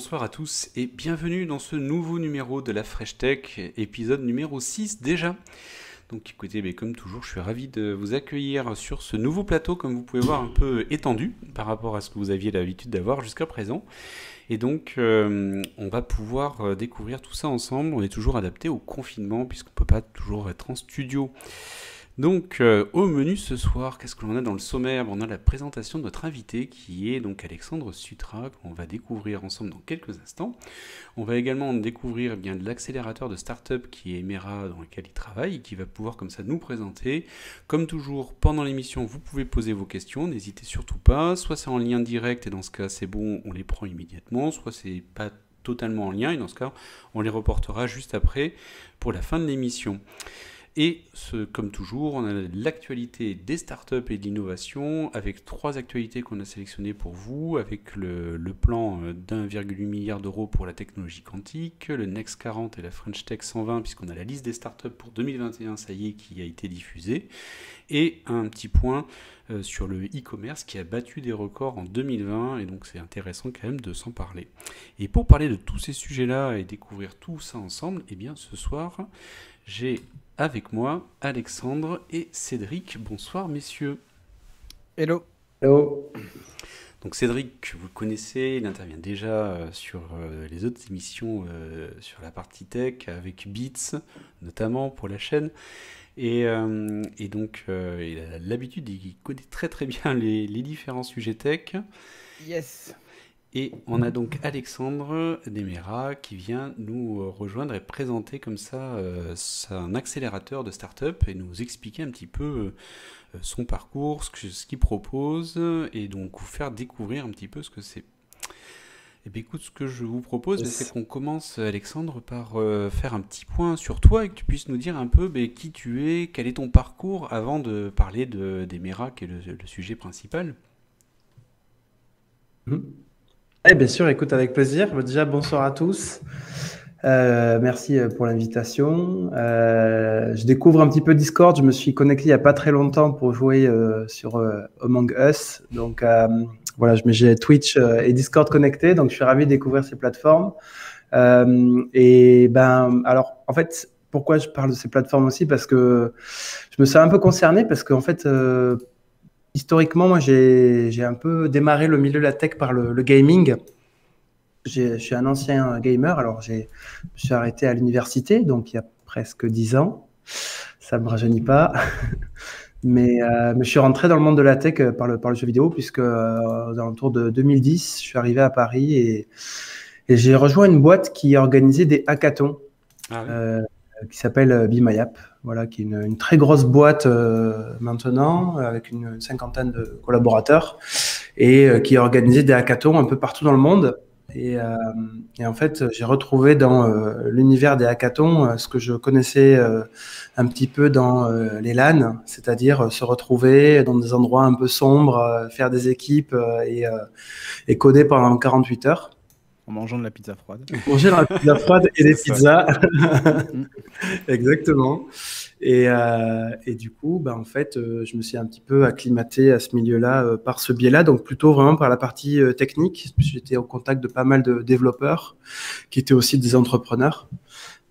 bonsoir à tous et bienvenue dans ce nouveau numéro de la Fresh Tech, épisode numéro 6 déjà. Donc écoutez, comme toujours, je suis ravi de vous accueillir sur ce nouveau plateau, comme vous pouvez voir, un peu étendu par rapport à ce que vous aviez l'habitude d'avoir jusqu'à présent. Et donc, on va pouvoir découvrir tout ça ensemble. On est toujours adapté au confinement, puisqu'on ne peut pas toujours être en studio. Donc, au menu ce soir, qu'est-ce que l'on a dans le sommaire? On a la présentation de notre invité qui est donc Alexandre Sutra, qu'on va découvrir ensemble dans quelques instants. On va également découvrir de l'accélérateur de start-up qui est Emera, dans lequel il travaille, et qui va pouvoir comme ça nous présenter. Comme toujours, pendant l'émission, vous pouvez poser vos questions, n'hésitez surtout pas. Soit c'est en lien direct, et dans ce cas c'est bon, on les prend immédiatement, soit c'est pas totalement en lien, et dans ce cas, on les reportera juste après, pour la fin de l'émission. Et comme toujours, on a l'actualité des startups et de l'innovation, avec 3 actualités qu'on a sélectionnées pour vous, avec le plan d'1,8 milliard d'euros pour la technologie quantique, le Next 40 et la French Tech 120, puisqu'on a la liste des startups pour 2021, ça y est, qui a été diffusée, et un petit point sur le e-commerce qui a battu des records en 2020, et donc c'est intéressant quand même de s'en parler. Et pour parler de tous ces sujets-là et découvrir tout ça ensemble, eh bien ce soir, j'ai avec moi Alexandre et Cédric. Bonsoir messieurs. Hello. Hello. Donc Cédric, vous le connaissez, il intervient déjà sur les autres émissions sur la partie tech avec Beats, notamment pour la chaîne. Et donc il a l'habitude, il connaît très très bien les différents sujets tech. Yes. Et on a donc Alexandre Demera qui vient nous rejoindre et présenter comme ça un accélérateur de start-up et nous expliquer un petit peu son parcours, ce qu'il propose et donc vous faire découvrir un petit peu ce que c'est. Et bien écoute, ce que je vous propose, c'est qu'on commence, Alexandre, par faire un petit point sur toi et que tu puisses nous dire un peu qui tu es, quel est ton parcours avant de parler d'Emera qui est le sujet principal. Bien sûr, écoute, avec plaisir. Déjà, bonsoir à tous. Merci pour l'invitation. Je découvre un petit peu Discord. Je me suis connecté il n'y a pas très longtemps pour jouer sur Among Us. Donc, voilà, j'ai Twitch et Discord connectés. Donc, je suis ravi de découvrir ces plateformes. Alors, en fait, pourquoi je parle de ces plateformes aussi? Parce que je me sens un peu concerné parce qu'en fait, historiquement, moi, j'ai un peu démarré le milieu de la tech par le gaming. Je suis un ancien gamer, alors je me suis arrêté à l'université, donc il y a presque 10 ans. Ça ne me rajeunit pas. Mais je suis rentré dans le monde de la tech par le jeu vidéo, puisque aux alentours de 2010, je suis arrivé à Paris et j'ai rejoint une boîte qui organisait des hackathons. Ah oui. Qui s'appelle Be My App, voilà, qui est une très grosse boîte maintenant, avec une cinquantaine de collaborateurs, et qui organisait des hackathons un peu partout dans le monde. Et en fait, j'ai retrouvé dans l'univers des hackathons ce que je connaissais un petit peu dans les LAN, c'est-à-dire se retrouver dans des endroits un peu sombres, faire des équipes et coder pendant 48 heures. En mangeant de la pizza froide. Manger de la pizza froide et des pizzas. Exactement. Et du coup, en fait, je me suis un petit peu acclimaté à ce milieu-là par ce biais-là, donc plutôt vraiment par la partie technique. J'étais au contact de pas mal de développeurs qui étaient aussi des entrepreneurs.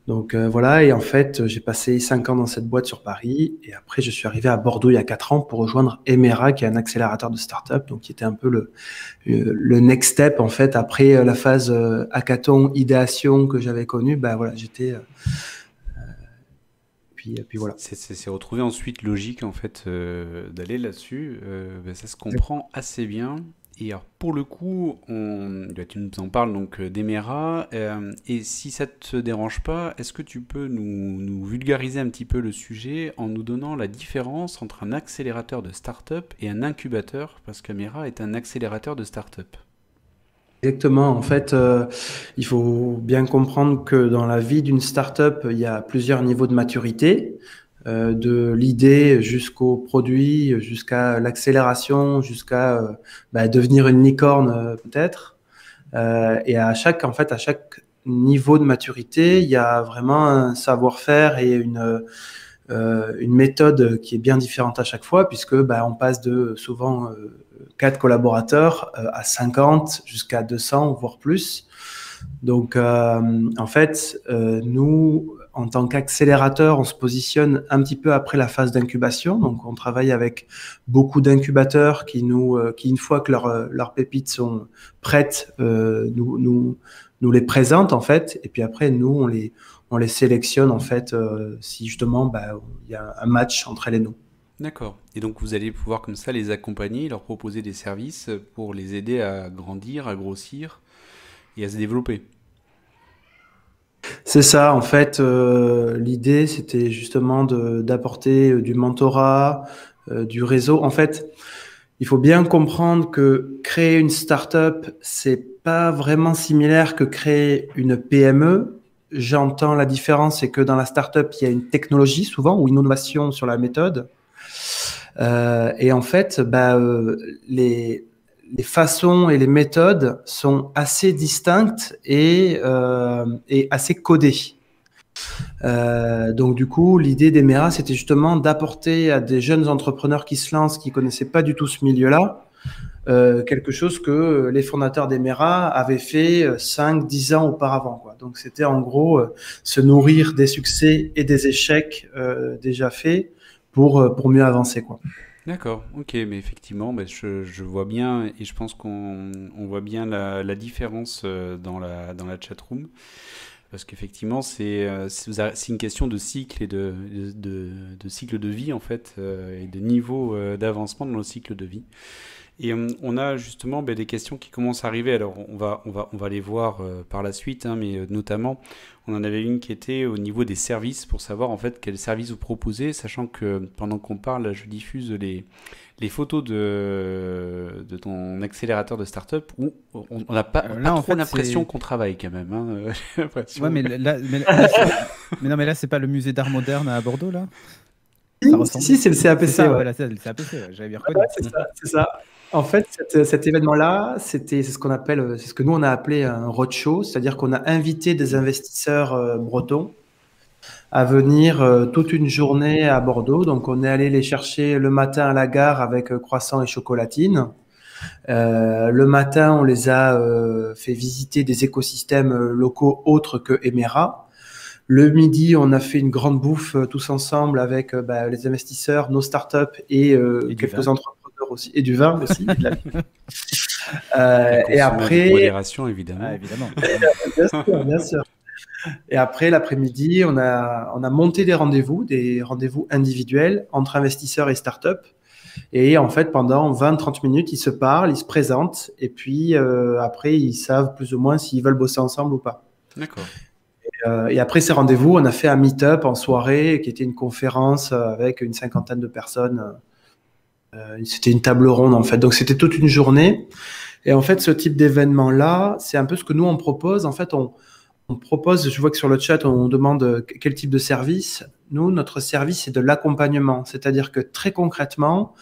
Donc voilà, et en fait, j'ai passé 5 ans dans cette boîte sur Paris, et après, je suis arrivé à Bordeaux il y a 4 ans pour rejoindre Emera, qui est un accélérateur de start-up, donc qui était un peu le next step, en fait, après la phase hackathon, idéation que j'avais connue, voilà, j'étais... puis voilà. C'est retrouvé ensuite logique, en fait, d'aller là-dessus. Ça se comprend assez bien. Et alors, pour le coup, tu nous en parles donc d'Emera, et si ça te dérange pas, est-ce que tu peux nous vulgariser un petit peu le sujet en nous donnant la différence entre un accélérateur de start-up et un incubateur, parce qu'Emera est un accélérateur de start-up. Exactement. En fait, il faut bien comprendre que dans la vie d'une start-up, il y a plusieurs niveaux de maturité. De l'idée jusqu'au produit, jusqu'à l'accélération, jusqu'à devenir une licorne peut-être. Et à chaque niveau de maturité, il y a vraiment un savoir-faire et une méthode qui est bien différente à chaque fois, puisque on passe de souvent 4 collaborateurs à 50 jusqu'à 200, voire plus. Donc, en fait, nous, en tant qu'accélérateur, on se positionne un petit peu après la phase d'incubation. Donc, on travaille avec beaucoup d'incubateurs qui, une fois que leurs pépites sont prêtes, nous les présentent, en fait. Et puis après, nous, on les sélectionne, en fait, si justement, il y a un match entre elles et nous. D'accord. Et donc vous allez pouvoir comme ça les accompagner, leur proposer des services pour les aider à grandir, à grossir et à se développer. C'est ça, en fait, l'idée, c'était justement d'apporter du mentorat, du réseau. En fait, il faut bien comprendre que créer une startup, c'est pas vraiment similaire que créer une PME. J'entends la différence, c'est que dans la startup, il y a une technologie souvent ou une innovation sur la méthode. Et en fait, les façons et les méthodes sont assez distinctes et assez codées. Donc du coup, l'idée d'Emera, c'était justement d'apporter à des jeunes entrepreneurs qui se lancent, qui connaissaient pas du tout ce milieu-là, quelque chose que les fondateurs d'Emera avaient fait 5-10 ans auparavant, quoi. Donc c'était en gros se nourrir des succès et des échecs déjà faits pour mieux avancer, quoi. D'accord, ok, mais effectivement, je vois bien et je pense qu'on voit bien la différence dans la chat room. Parce qu'effectivement, c'est une question de cycle et de cycle de vie, en fait, et de niveau d'avancement dans le cycle de vie. Et on a justement des questions qui commencent à arriver. Alors, on va les voir par la suite, hein, mais notamment, on en avait une qui était au niveau des services pour savoir en fait quels services vous proposez, sachant que pendant qu'on parle, là, je diffuse les photos de ton accélérateur de start-up où on n'a pas, Là, pas en trop fait, l'impression c'est. qu'on travaille quand même. Hein, j'ai l'impression. Ouais, mais non, mais là, c'est pas le musée d'art moderne à Bordeaux, là? Ça ressemble. Si, c'est le C'est CAPC, ça, ouais. voilà, c'est le CAPC, ouais, j'avais bien reconnu. C'est ça. En fait, cet événement-là, c'est ce qu'on appelle, c'est ce que nous on a appelé un roadshow, c'est-à-dire qu'on a invité des investisseurs bretons à venir toute une journée à Bordeaux. Donc, on est allé les chercher le matin à la gare avec croissant et chocolatine. Le matin, on les a fait visiter des écosystèmes locaux autres que Emera. Le midi, on a fait une grande bouffe tous ensemble avec les investisseurs, nos startups et Et du quelques vin. entrepreneurs aussi, et du vin aussi. Et, de la... À et consommer avec après, modération, évidemment. Ah, évidemment. bien sûr, bien sûr. Et après, l'après-midi, on a monté des rendez-vous individuels entre investisseurs et startups. Et en fait, pendant 20-30 minutes, ils se parlent, ils se présentent, et puis après, ils savent plus ou moins s'ils veulent bosser ensemble ou pas. D'accord. Et après ces rendez-vous, on a fait un meet-up en soirée, qui était une conférence avec une cinquantaine de personnes. C'était une table ronde, en fait. Donc, c'était toute une journée. Et en fait, ce type d'événement-là, c'est un peu ce que nous, on propose. En fait, on propose, je vois que sur le chat, on demande quel type de service. Nous, notre service, c'est de l'accompagnement. C'est-à-dire que très concrètement,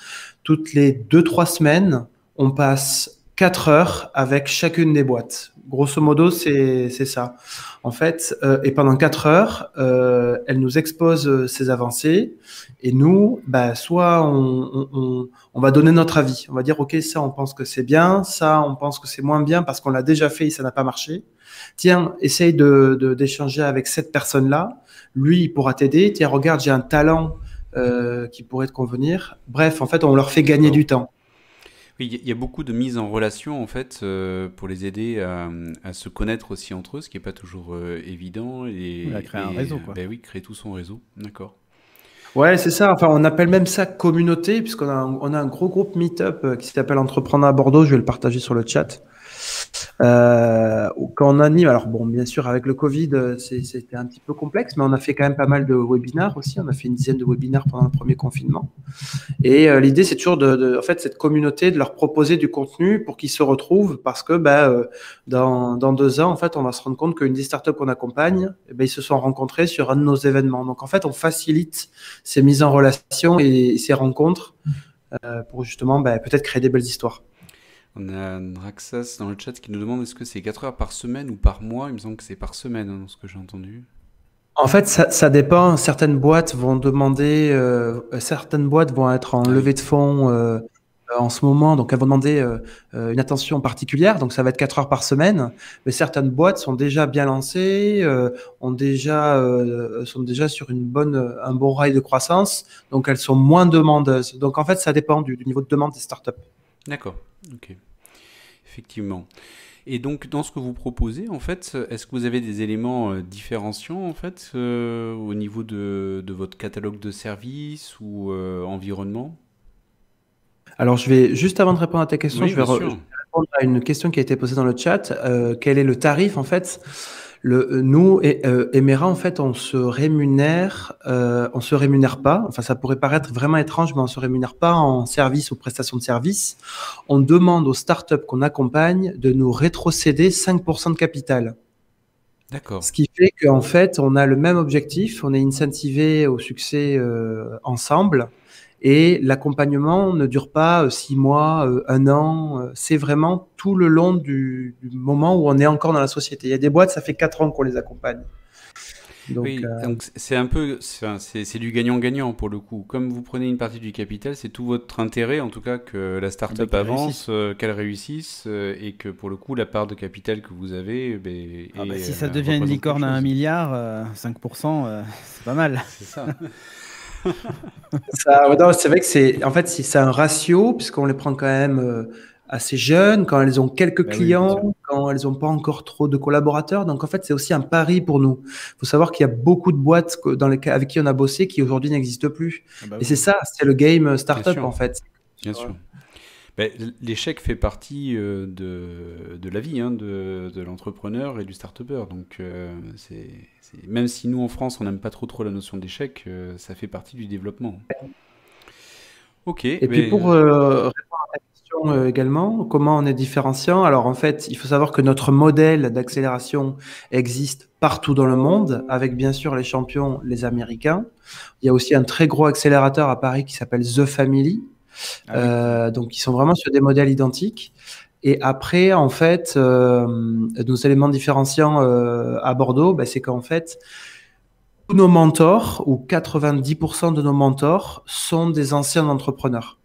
toutes les 2-3 semaines, on passe 4 heures avec chacune des boîtes. Grosso modo, c'est ça. En fait, et pendant 4 heures, elle nous expose ses avancées. Et nous, soit on va donner notre avis. On va dire, OK, ça, on pense que c'est bien. Ça, on pense que c'est moins bien parce qu'on l'a déjà fait et ça n'a pas marché. Tiens, essaye d'échanger avec cette personne-là. Lui, il pourra t'aider. Tiens, regarde, j'ai un talent qui pourrait te convenir. Bref, en fait, on leur fait gagner du temps. Oui, il y a beaucoup de mise en relation en fait pour les aider à se connaître aussi entre eux, ce qui n'est pas toujours évident. On a créé un réseau, quoi. Ben oui, créer tout son réseau. D'accord. Ouais, c'est ça. Enfin, on appelle même ça communauté, puisqu'on a, on a un gros groupe Meetup qui s'appelle Entreprendre à Bordeaux. Je vais le partager sur le chat. Quand on anime, alors bon, bien sûr, avec le Covid, c'était un petit peu complexe, mais on a fait quand même pas mal de webinars aussi. On a fait une dizaine de webinars pendant le premier confinement. Et l'idée, c'est toujours en fait, cette communauté, de leur proposer du contenu pour qu'ils se retrouvent, parce que dans 2 ans, en fait, on va se rendre compte qu'une des startups qu'on accompagne, ils se sont rencontrés sur un de nos événements. Donc, en fait, on facilite ces mises en relation et ces rencontres pour justement peut-être créer des belles histoires. On a Draxas dans le chat qui nous demande est-ce que c'est 4 heures par semaine ou par mois? Il me semble que c'est par semaine, hein, dans ce que j'ai entendu. En fait, ça dépend. Certaines boîtes vont demander, certaines boîtes vont être en levée de fonds en ce moment, donc elles vont demander une attention particulière, donc ça va être 4 heures par semaine, mais certaines boîtes sont déjà bien lancées, sont déjà sur un bon rail de croissance, donc elles sont moins demandeuses. Donc en fait, ça dépend du niveau de demande des startups. D'accord, ok, effectivement. Et donc, dans ce que vous proposez, en fait, est-ce que vous avez des éléments différenciants, en fait, au niveau de votre catalogue de services ou environnement? Alors, je vais juste avant de répondre à ta question, Oui, je vais, bien sûr. je vais répondre à une question qui a été posée dans le chat. Quel est le tarif en fait? Nous, Emera, en fait, on se rémunère pas. Enfin, ça pourrait paraître vraiment étrange, mais on se rémunère pas en service ou prestation de service. On demande aux startups qu'on accompagne de nous rétrocéder 5% de capital. D'accord. Ce qui fait qu'en fait, on a le même objectif, on est incentivé au succès ensemble. Et l'accompagnement ne dure pas 6 mois, 1 an. C'est vraiment tout le long du moment où on est encore dans la société. Il y a des boîtes, ça fait 4 ans qu'on les accompagne. Donc, Oui, donc c'est un peu, c'est du gagnant-gagnant pour le coup. Comme vous prenez une partie du capital, c'est tout votre intérêt, en tout cas, que la startup qu'elle avance, qu'elle réussisse, et que pour le coup, la part de capital que vous avez, si ça devient une représente licorne quelque à 1 chose. milliard, 5%, c'est pas mal. C'est ça. ouais, non, c'est vrai que en fait, c'est un ratio, puisqu'on les prend quand même assez jeunes, quand elles ont quelques Bah oui, bien sûr. clients, quand elles n'ont pas encore trop de collaborateurs. Donc, en fait, c'est aussi un pari pour nous. Il faut savoir qu'il y a beaucoup de boîtes avec qui on a bossé qui aujourd'hui n'existent plus. Ah bah Et c'est oui. ça, c'est le game Bien startup, sûr, en fait. bien sûr. Ben, l'échec fait partie de la vie, hein, de l'entrepreneur et du start-upper. Donc, même si nous en France on n'aime pas trop la notion d'échec, ça fait partie du développement. Ok, Et puis pour répondre à ta question également, comment on est différenciant? Alors en fait, il faut savoir que notre modèle d'accélération existe partout dans le monde, avec bien sûr les champions, les Américains. Il y a aussi un très gros accélérateur à Paris qui s'appelle The Family. Donc ils sont vraiment sur des modèles identiques. Et après, en fait, nos éléments différenciants à Bordeaux, c'est qu'en fait, tous nos mentors, ou 90% de nos mentors, sont des anciens entrepreneurs.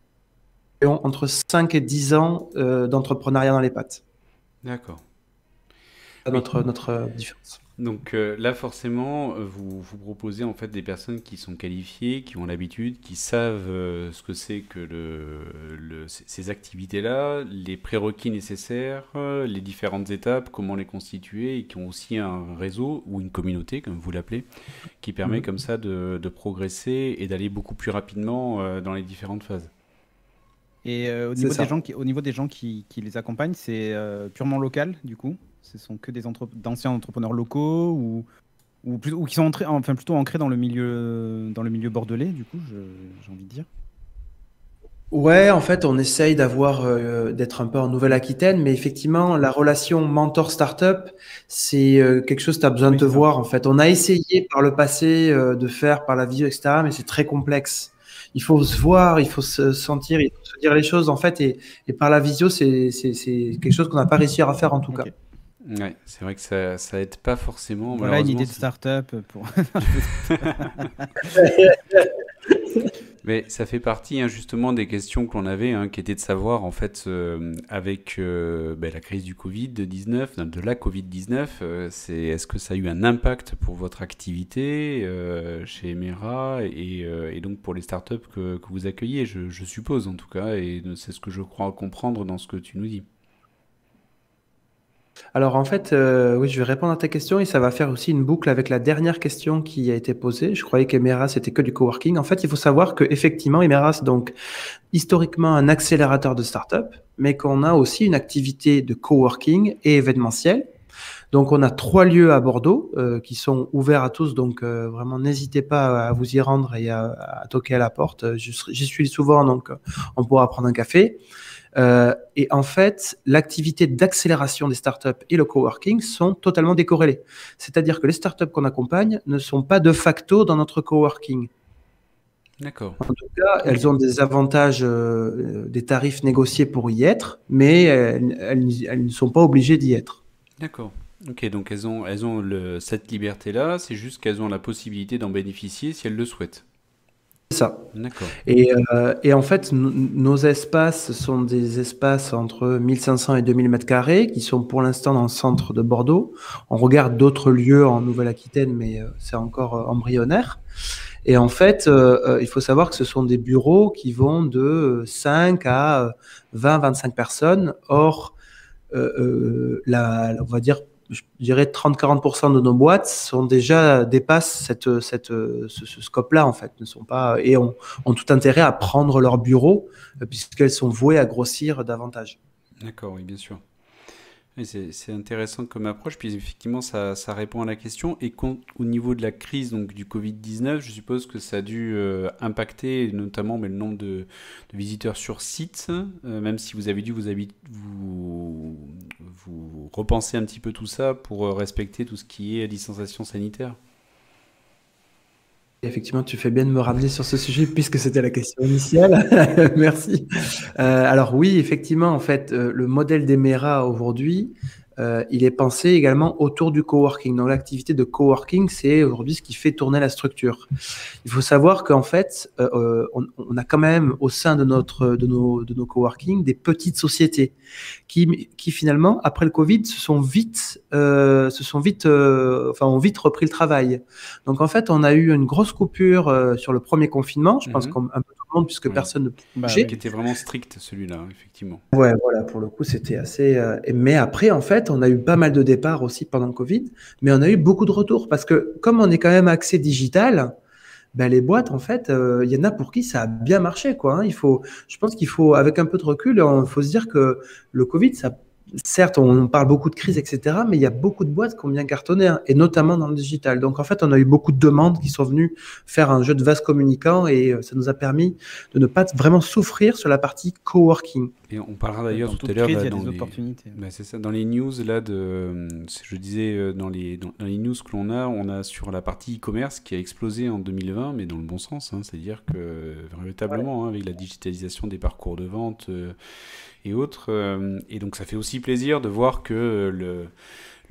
Ils ont entre 5 et 10 ans d'entrepreneuriat dans les pattes. d'accord. C'est Oui. notre différence. Donc là, forcément, vous proposez en fait des personnes qui sont qualifiées, qui ont l'habitude, qui savent ce que c'est que ces activités-là, les prérequis nécessaires, les différentes étapes, comment les constituer, et qui ont aussi un réseau ou une communauté, comme vous l'appelez, qui permet comme ça de progresser et d'aller beaucoup plus rapidement dans les différentes phases. Et C'est ça. au niveau des gens qui les accompagnent, c'est purement local, du coup? Ce sont que d'anciens entrepreneurs locaux ou qui sont plutôt ancrés dans le milieu bordelais, du coup, j'ai envie de dire. Ouais, en fait, on essaye d'être un peu en Nouvelle-Aquitaine, mais effectivement, la relation mentor-startup, c'est quelque chose que tu as besoin de Oui, te c'est ça. voir, en fait. On a essayé par le passé de faire par la visio, etc., mais c'est très complexe. Il faut se voir, il faut se sentir, il faut se dire les choses, en fait, et par la visio, c'est quelque chose qu'on n'a pas réussi à faire, en tout cas. Ok. Ouais, c'est vrai que ça aide pas forcément, Voilà une idée de malheureusement. start-up pour. Mais ça fait partie justement des questions que l'on avait, qui étaient de savoir en fait avec la crise du Covid-19, de la Covid-19, est-ce que ça a eu un impact pour votre activité chez Emera et donc pour les startups que vous accueillez, je suppose en tout cas, et c'est ce que je crois comprendre dans ce que tu nous dis. Alors en fait, oui, je vais répondre à ta question et ça va faire aussi une boucle avec la dernière question qui a été posée. Je croyais qu'Emera, c'était que du coworking. En fait, il faut savoir qu'effectivement, Emera, c'est donc historiquement un accélérateur de start-up, mais qu'on a aussi une activité de coworking et événementiel. Donc, on a 3 lieux à Bordeaux qui sont ouverts à tous. Donc, vraiment, n'hésitez pas à vous y rendre et à toquer à la porte. J'y suis souvent, donc on pourra prendre un café. Et en fait, l'activité d'accélération des startups et le coworking sont totalement décorrélés. C'est-à-dire que les startups qu'on accompagne ne sont pas de facto dans notre coworking. D'accord. En tout cas, elles ont des avantages, des tarifs négociés pour y être, mais elles ne sont pas obligées d'y être. D'accord. Ok, donc elles ont cette liberté-là, c'est juste qu'elles ont la possibilité d'en bénéficier si elles le souhaitent. C'est ça. D'accord. Et en fait, nos espaces sont des espaces entre 1500 et 2000 mètres carrés qui sont pour l'instant dans le centre de Bordeaux. On regarde d'autres lieux en Nouvelle-Aquitaine, mais c'est encore embryonnaire. Et en fait, il faut savoir que ce sont des bureaux qui vont de 5 à 20-25 personnes. Or, on va dire, je dirais 30-40% de nos boîtes dépassent ce scope-là, en fait, ne sont pas, et ont tout intérêt à prendre leur bureau, puisqu'elles sont vouées à grossir davantage. D'accord, oui, bien sûr. Oui, c'est intéressant comme approche, puis effectivement ça répond à la question. Et au niveau de la crise donc, du Covid-19, je suppose que ça a dû impacter notamment le nombre de visiteurs sur site, même si vous avez dû vous repenser un petit peu tout ça pour respecter tout ce qui est distanciation sanitaire. Effectivement, tu fais bien de me ramener sur ce sujet puisque c'était la question initiale. Merci. Alors oui, effectivement, en fait, le modèle d'Emera aujourd'hui, il est pensé également autour du coworking. Donc l'activité de coworking, c'est aujourd'hui ce qui fait tourner la structure. Il faut savoir qu'en fait, on a quand même au sein de nos coworking des petites sociétés qui finalement, après le Covid, ont vite repris le travail. Donc en fait, on a eu une grosse coupure sur le premier confinement. Je pense qu'un peu tout le monde, puisque personne ne pouvait bouger. Qui était vraiment strict celui-là, effectivement. Ouais, voilà, pour le coup, c'était assez. Mais après, en fait, on a eu pas mal de départs aussi pendant le Covid, mais on a eu beaucoup de retours parce que comme on est quand même axé digital, les boîtes, en fait, il y en a pour qui ça a bien marché, quoi. Je pense qu'il faut, avec un peu de recul, il faut se dire que le Covid, certes, on parle beaucoup de crise, etc., mais il y a beaucoup de boîtes qui ont bien cartonné, hein, et notamment dans le digital. Donc, en fait, on a eu beaucoup de demandes qui sont venues faire un jeu de vase communicant et ça nous a permis de ne pas vraiment souffrir sur la partie coworking. Et on parlera d'ailleurs tout à l'heure dans les opportunités. C'est ça, dans les news là je disais dans les news que l'on a sur la partie e-commerce qui a explosé en 2020, mais dans le bon sens, hein, c'est-à-dire que véritablement avec la digitalisation des parcours de vente et autres, et donc ça fait aussi plaisir de voir que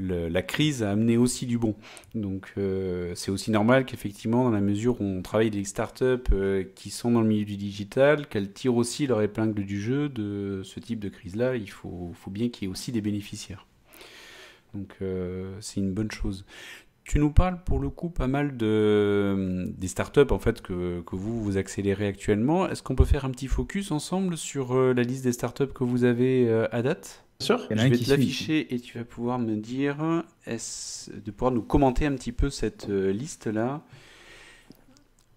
la crise a amené aussi du bon. Donc c'est aussi normal qu'effectivement, dans la mesure où on travaille avec des startups qui sont dans le milieu du digital, qu'elles tirent aussi leur épingle du jeu de ce type de crise-là. Il faut bien qu'il y ait aussi des bénéficiaires. Donc c'est une bonne chose. Tu nous parles pour le coup pas mal des startups en fait que vous accélérez actuellement. Est-ce qu'on peut faire un petit focus ensemble sur la liste des startups que vous avez à date ? Bien sûr. Je vais te l'afficher et tu vas pouvoir me dire, de pouvoir nous commenter un petit peu cette liste-là.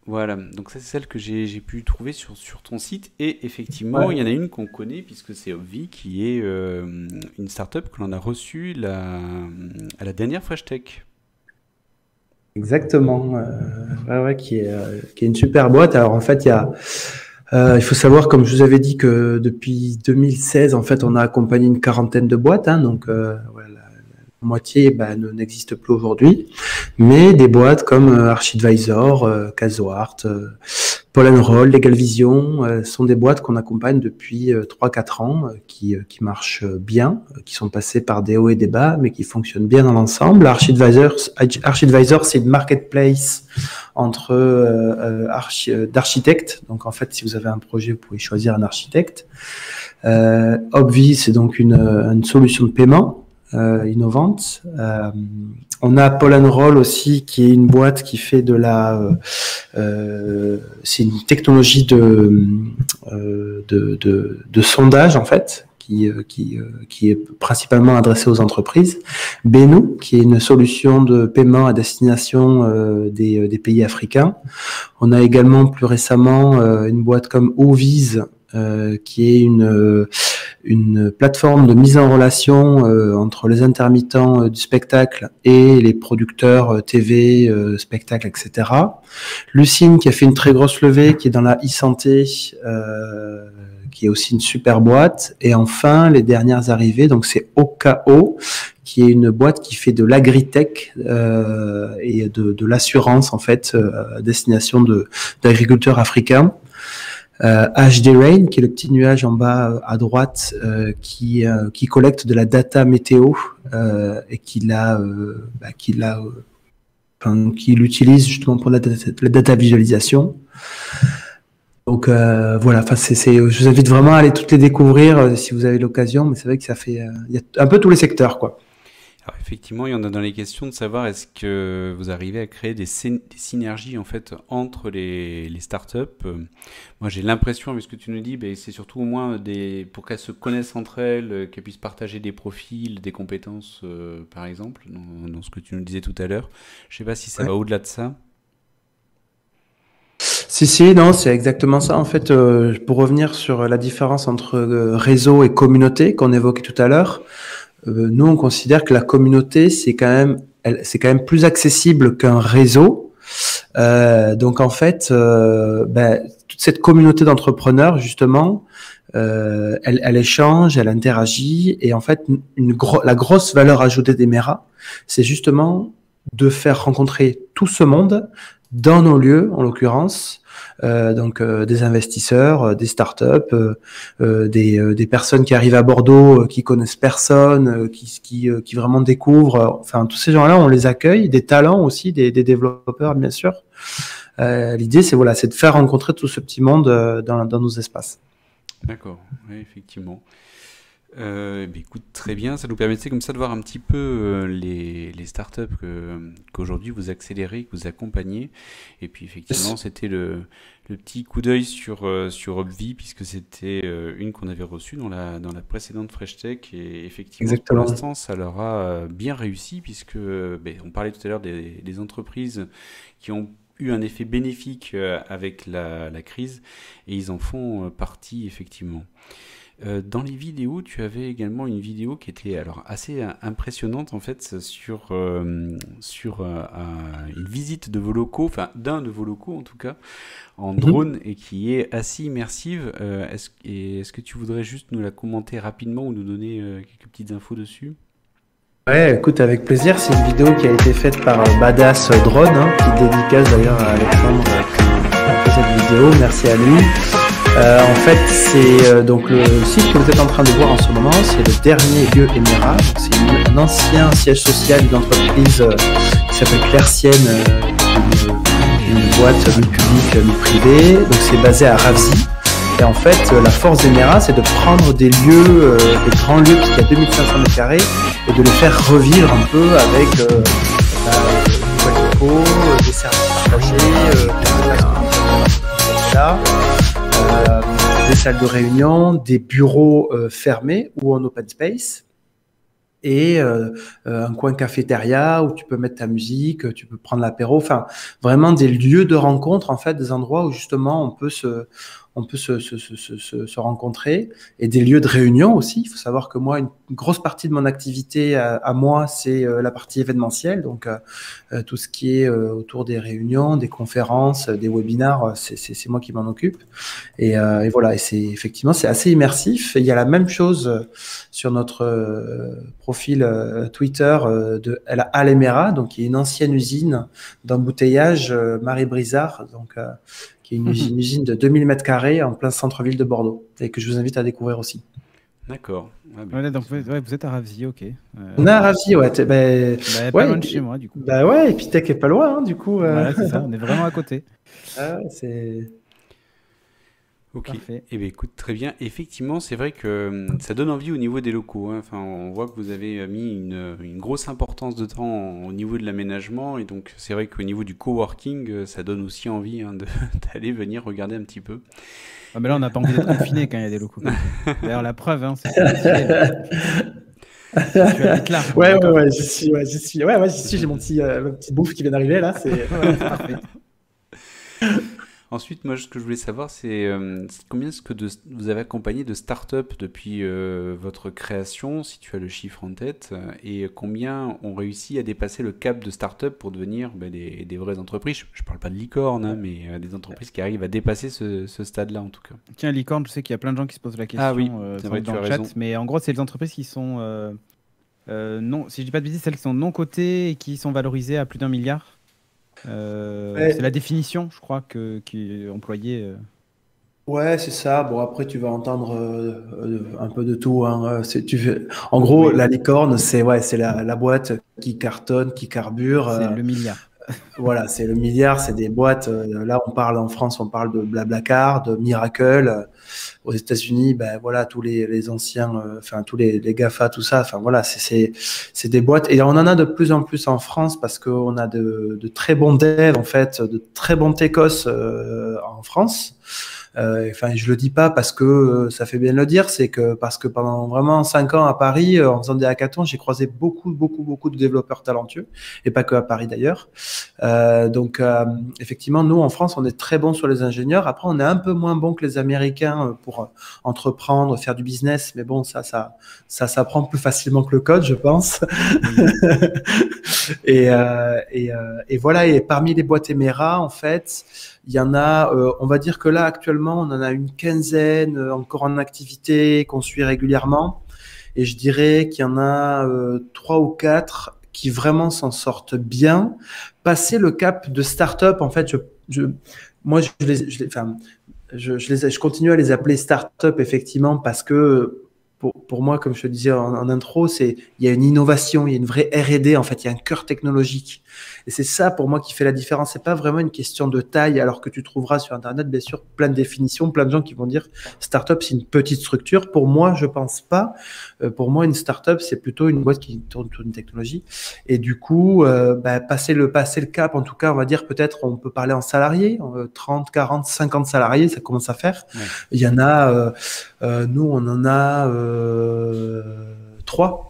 Voilà, donc ça c'est celle que j'ai pu trouver sur ton site. Et effectivement, il y en a une qu'on connaît puisque c'est Obvi qui est une startup que l'on a reçue à la dernière Fresh Tech. Exactement, qui est une super boîte. Alors en fait, il faut savoir, comme je vous avais dit, que depuis 2016, en fait, on a accompagné une quarantaine de boîtes, hein, donc la moitié n'existe plus aujourd'hui, mais des boîtes comme Archidvisor, Casoart, Pollenroll, Legal Vision sont des boîtes qu'on accompagne depuis 3-4 ans, qui marchent bien, qui sont passées par des hauts et des bas, mais qui fonctionnent bien dans l'ensemble. Archidvisor, c'est une marketplace d'architectes. Donc en fait, si vous avez un projet, vous pouvez choisir un architecte. Obvi, c'est donc une solution de paiement innovante. On a Pollenroll aussi, qui est une boîte qui fait c'est une technologie de sondage en fait, qui est principalement adressée aux entreprises. Benu, qui est une solution de paiement à destination des pays africains. On a également plus récemment une boîte comme Oviz, qui est une plateforme de mise en relation entre les intermittents du spectacle et les producteurs TV, spectacle, etc. Lucine, qui a fait une très grosse levée, qui est dans la e-santé, qui est aussi une super boîte. Et enfin, les dernières arrivées, donc c'est OKO, qui est une boîte qui fait de l'agritech et de l'assurance en fait à destination d'agriculteurs africains. HD Rain, qui est le petit nuage en bas à droite, qui collecte de la data météo et qui l'utilise justement pour la data visualisation. Donc voilà, enfin je vous invite vraiment à aller toutes les découvrir si vous avez l'occasion, mais c'est vrai que ça fait, il y a un peu tous les secteurs, quoi. Alors effectivement, il y en a dans les questions de savoir est-ce que vous arrivez à créer des synergies en fait entre les startups. Moi, j'ai l'impression, avec ce que tu nous dis, ben, c'est surtout au moins pour qu'elles se connaissent entre elles, qu'elles puissent partager des profils, des compétences, par exemple, dans ce que tu nous disais tout à l'heure. Je sais pas si ça Ouais. va au-delà de ça. Si, non, c'est exactement ça. En fait, pour revenir sur la différence entre réseau et communauté qu'on évoquait tout à l'heure, nous, on considère que la communauté, c'est quand même plus accessible qu'un réseau. Donc, en fait, toute cette communauté d'entrepreneurs, justement, elle échange, elle interagit, et en fait, la grosse valeur ajoutée d'Emera, c'est justement de faire rencontrer tout ce monde dans nos lieux, en l'occurrence. Donc des investisseurs, des startups, des personnes qui arrivent à Bordeaux, qui connaissent personne, qui vraiment découvrent. Enfin, tous ces gens-là, on les accueille, des talents aussi, des développeurs bien sûr. L'idée, c'est de faire rencontrer tout ce petit monde dans nos espaces. D'accord, oui, effectivement. Écoute, très bien, ça nous permettait comme ça de voir un petit peu les startups qu'aujourd'hui vous accélérez, que vous accompagnez. Et puis effectivement, c'était le petit coup d'œil sur Obvi, puisque c'était une qu'on avait reçue dans la précédente Fresh Tech. Et effectivement, Exactement. pour l'instant, ça leur a bien réussi, puisque on parlait tout à l'heure des entreprises qui ont eu un effet bénéfique avec la crise, et ils en font partie, effectivement. Dans les vidéos, tu avais également une vidéo qui était alors assez impressionnante en fait sur une visite de vos locaux, enfin d'un de vos locaux en tout cas, en drone, et qui est assez immersive. Est-ce que tu voudrais juste nous la commenter rapidement ou nous donner quelques petites infos dessus? Ouais, écoute, avec plaisir. C'est une vidéo qui a été faite par Badass Drone, qui dédicace d'ailleurs à Alexandre qui a fait cette vidéo. Merci à lui. En fait, c'est donc le site que vous êtes en train de voir en ce moment, c'est le dernier lieu Emera. C'est un ancien siège social d'une entreprise qui s'appelle Claircienne, une boîte mi-publique, mi-privée. Donc c'est basé à Ravzy. Et en fait, la force d'Emera, c'est de prendre des lieux, des grands lieux, puisqu'il y a 2500 m², et de les faire revivre un peu avec des locaux, des services partagés, des salles de réunion, des bureaux fermés ou en open space, et un coin cafétéria où tu peux mettre ta musique, tu peux prendre l'apéro, enfin vraiment des lieux de rencontre, en fait, des endroits où justement on peut se rencontrer, et des lieux de réunion aussi. Il faut savoir que moi, une grosse partie de mon activité à moi, c'est la partie événementielle, donc tout ce qui est autour des réunions, des conférences, des webinars, c'est moi qui m'en occupe. Et voilà, et effectivement, c'est assez immersif. Et il y a la même chose sur notre profil Twitter de Alemera, donc qui est une ancienne usine d'embouteillage Marie Brizard, donc qui est une usine de 2000 m² en plein centre-ville de Bordeaux, et que je vous invite à découvrir aussi. D'accord. Donc vous êtes à Ravzy, ok. On est à Ravzy, ouais. Pas loin de chez moi, du coup. Bah ouais, et puis Tech est pas loin, hein, du coup. Voilà, c'est ça, on est vraiment à côté. C'est... Ok. Parfait. Eh bien, écoute, très bien. Effectivement, c'est vrai que ça donne envie au niveau des locaux, hein. Enfin, on voit que vous avez mis une grosse importance de temps au niveau de l'aménagement, et donc c'est vrai qu'au niveau du coworking, ça donne aussi envie, hein, d'aller venir regarder un petit peu. Ah, mais là, on n'a pas envie d'être confiné quand il y a des locaux. D'ailleurs, la preuve, hein, c'est tu habites là. Ouais, j'y suis. Ouais, j'y suis. J'ai mon petit bouffe qui vient d'arriver là. C'est parfait. Ensuite, moi, ce que je voulais savoir, c'est combien est-ce que vous avez accompagné de startups depuis votre création, si tu as le chiffre en tête, et combien ont réussi à dépasser le cap de startup pour devenir des vraies entreprises. Je ne parle pas de licorne, hein, mais des entreprises qui arrivent à dépasser ce stade-là, en tout cas. Tiens, licorne, je sais qu'il y a plein de gens qui se posent la question. Ah oui, c'est vrai, dans tu as le chat, raison. mais en gros, c'est les entreprises qui sont, non, si je dis pas de bêtises, celles qui sont non cotées et qui sont valorisées à plus d'1 milliard. C'est la définition, je crois, qui est employée. Ouais, c'est ça. Bon, après, tu vas entendre un peu de tout, hein. En gros, la licorne, c'est la boîte qui cartonne, qui carbure. C'est le milliard. Voilà, c'est le milliard, c'est des boîtes. Là, en France, on parle de Blablacar, de Miracle. Aux États-Unis, ben voilà, tous les anciens, enfin tous les GAFA, tout ça. Enfin voilà, c'est des boîtes. Et on en a de plus en plus en France parce qu'on a de très bons devs en fait, de très bons techos en France. Enfin, je le dis pas parce que ça fait bien de le dire, c'est que parce que pendant vraiment 5 ans à Paris, en faisant des hackathons, j'ai croisé beaucoup de développeurs talentueux, et pas que à Paris d'ailleurs. Donc, effectivement, nous en France, on est très bons sur les ingénieurs. Après, on est un peu moins bons que les Américains pour entreprendre, faire du business, mais bon, ça s'apprend plus facilement que le code, je pense. Et voilà. Et parmi les boîtes Emera, en fait, il y en a, on va dire que là, actuellement, on en a une quinzaine encore en activité qu'on suit régulièrement. Et je dirais qu'il y en a 3 ou 4 qui vraiment s'en sortent bien. Passer le cap de start-up, en fait, moi, je continue à les appeler start-up, effectivement, parce que pour moi, comme je te disais en intro, il y a une innovation, il y a une vraie R&D, en fait, il y a un cœur technologique. Et c'est ça, pour moi, qui fait la différence. C'est pas vraiment une question de taille, alors que tu trouveras sur Internet, bien sûr, plein de définitions, plein de gens qui vont dire startup, c'est une petite structure. Pour moi, je pense pas. Pour moi, une startup, c'est plutôt une boîte qui tourne autour d'une technologie. Et du coup, passer le cap, en tout cas, on va dire peut-être, on peut parler en salariés, 30, 40, 50 salariés, ça commence à faire. Ouais. Il y en a, nous, on en a 3.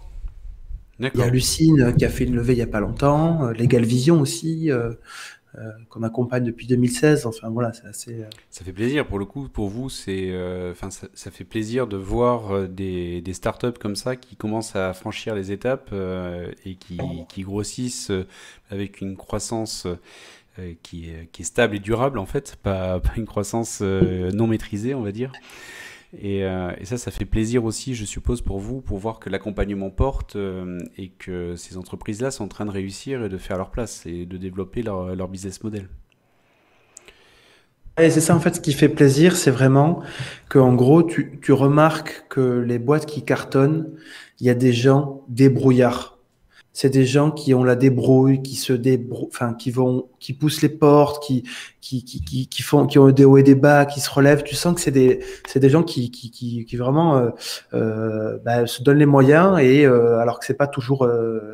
Il y a Lucine qui a fait une levée il n'y a pas longtemps, Legal Vision aussi, qu'on accompagne depuis 2016. Enfin voilà, c'est assez. Ça fait plaisir pour le coup. Pour vous, c'est, ça fait plaisir de voir des startups comme ça qui commencent à franchir les étapes et qui grossissent avec une croissance qui est stable et durable en fait, pas une croissance non maîtrisée, on va dire. Et ça fait plaisir aussi, je suppose, pour vous, pour voir que l'accompagnement porte et que ces entreprises-là sont en train de réussir et de faire leur place et de développer leur business model. Et c'est ça, en fait, ce qui fait plaisir, c'est vraiment qu'en gros, tu remarques que les boîtes qui cartonnent, il y a des gens débrouillards. C'est des gens qui ont la débrouille, qui poussent les portes, qui ont des hauts et des bas, qui se relèvent. Tu sens que c'est des gens qui vraiment se donnent les moyens et alors que c'est pas toujours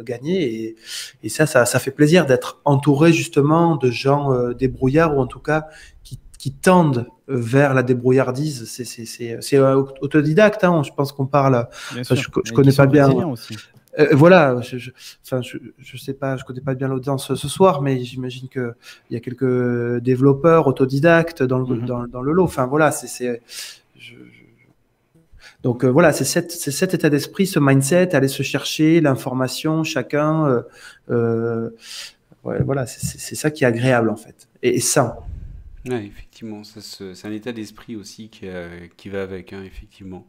gagné. Et ça fait plaisir d'être entouré justement de gens débrouillards ou en tout cas qui tendent vers la débrouillardise. C'est autodidacte. Hein, je pense qu'on parle. Je connais pas bien. Aussi. Voilà, je sais pas, je connais pas bien l'audience ce soir, mais j'imagine que il y a quelques développeurs autodidactes dans le lot. Enfin voilà, donc voilà, c'est cet état d'esprit, ce mindset, aller se chercher l'information, chacun. Ouais, voilà, c'est ça qui est agréable en fait et sain. Ouais, effectivement, c'est un état d'esprit aussi qui va avec, hein, effectivement.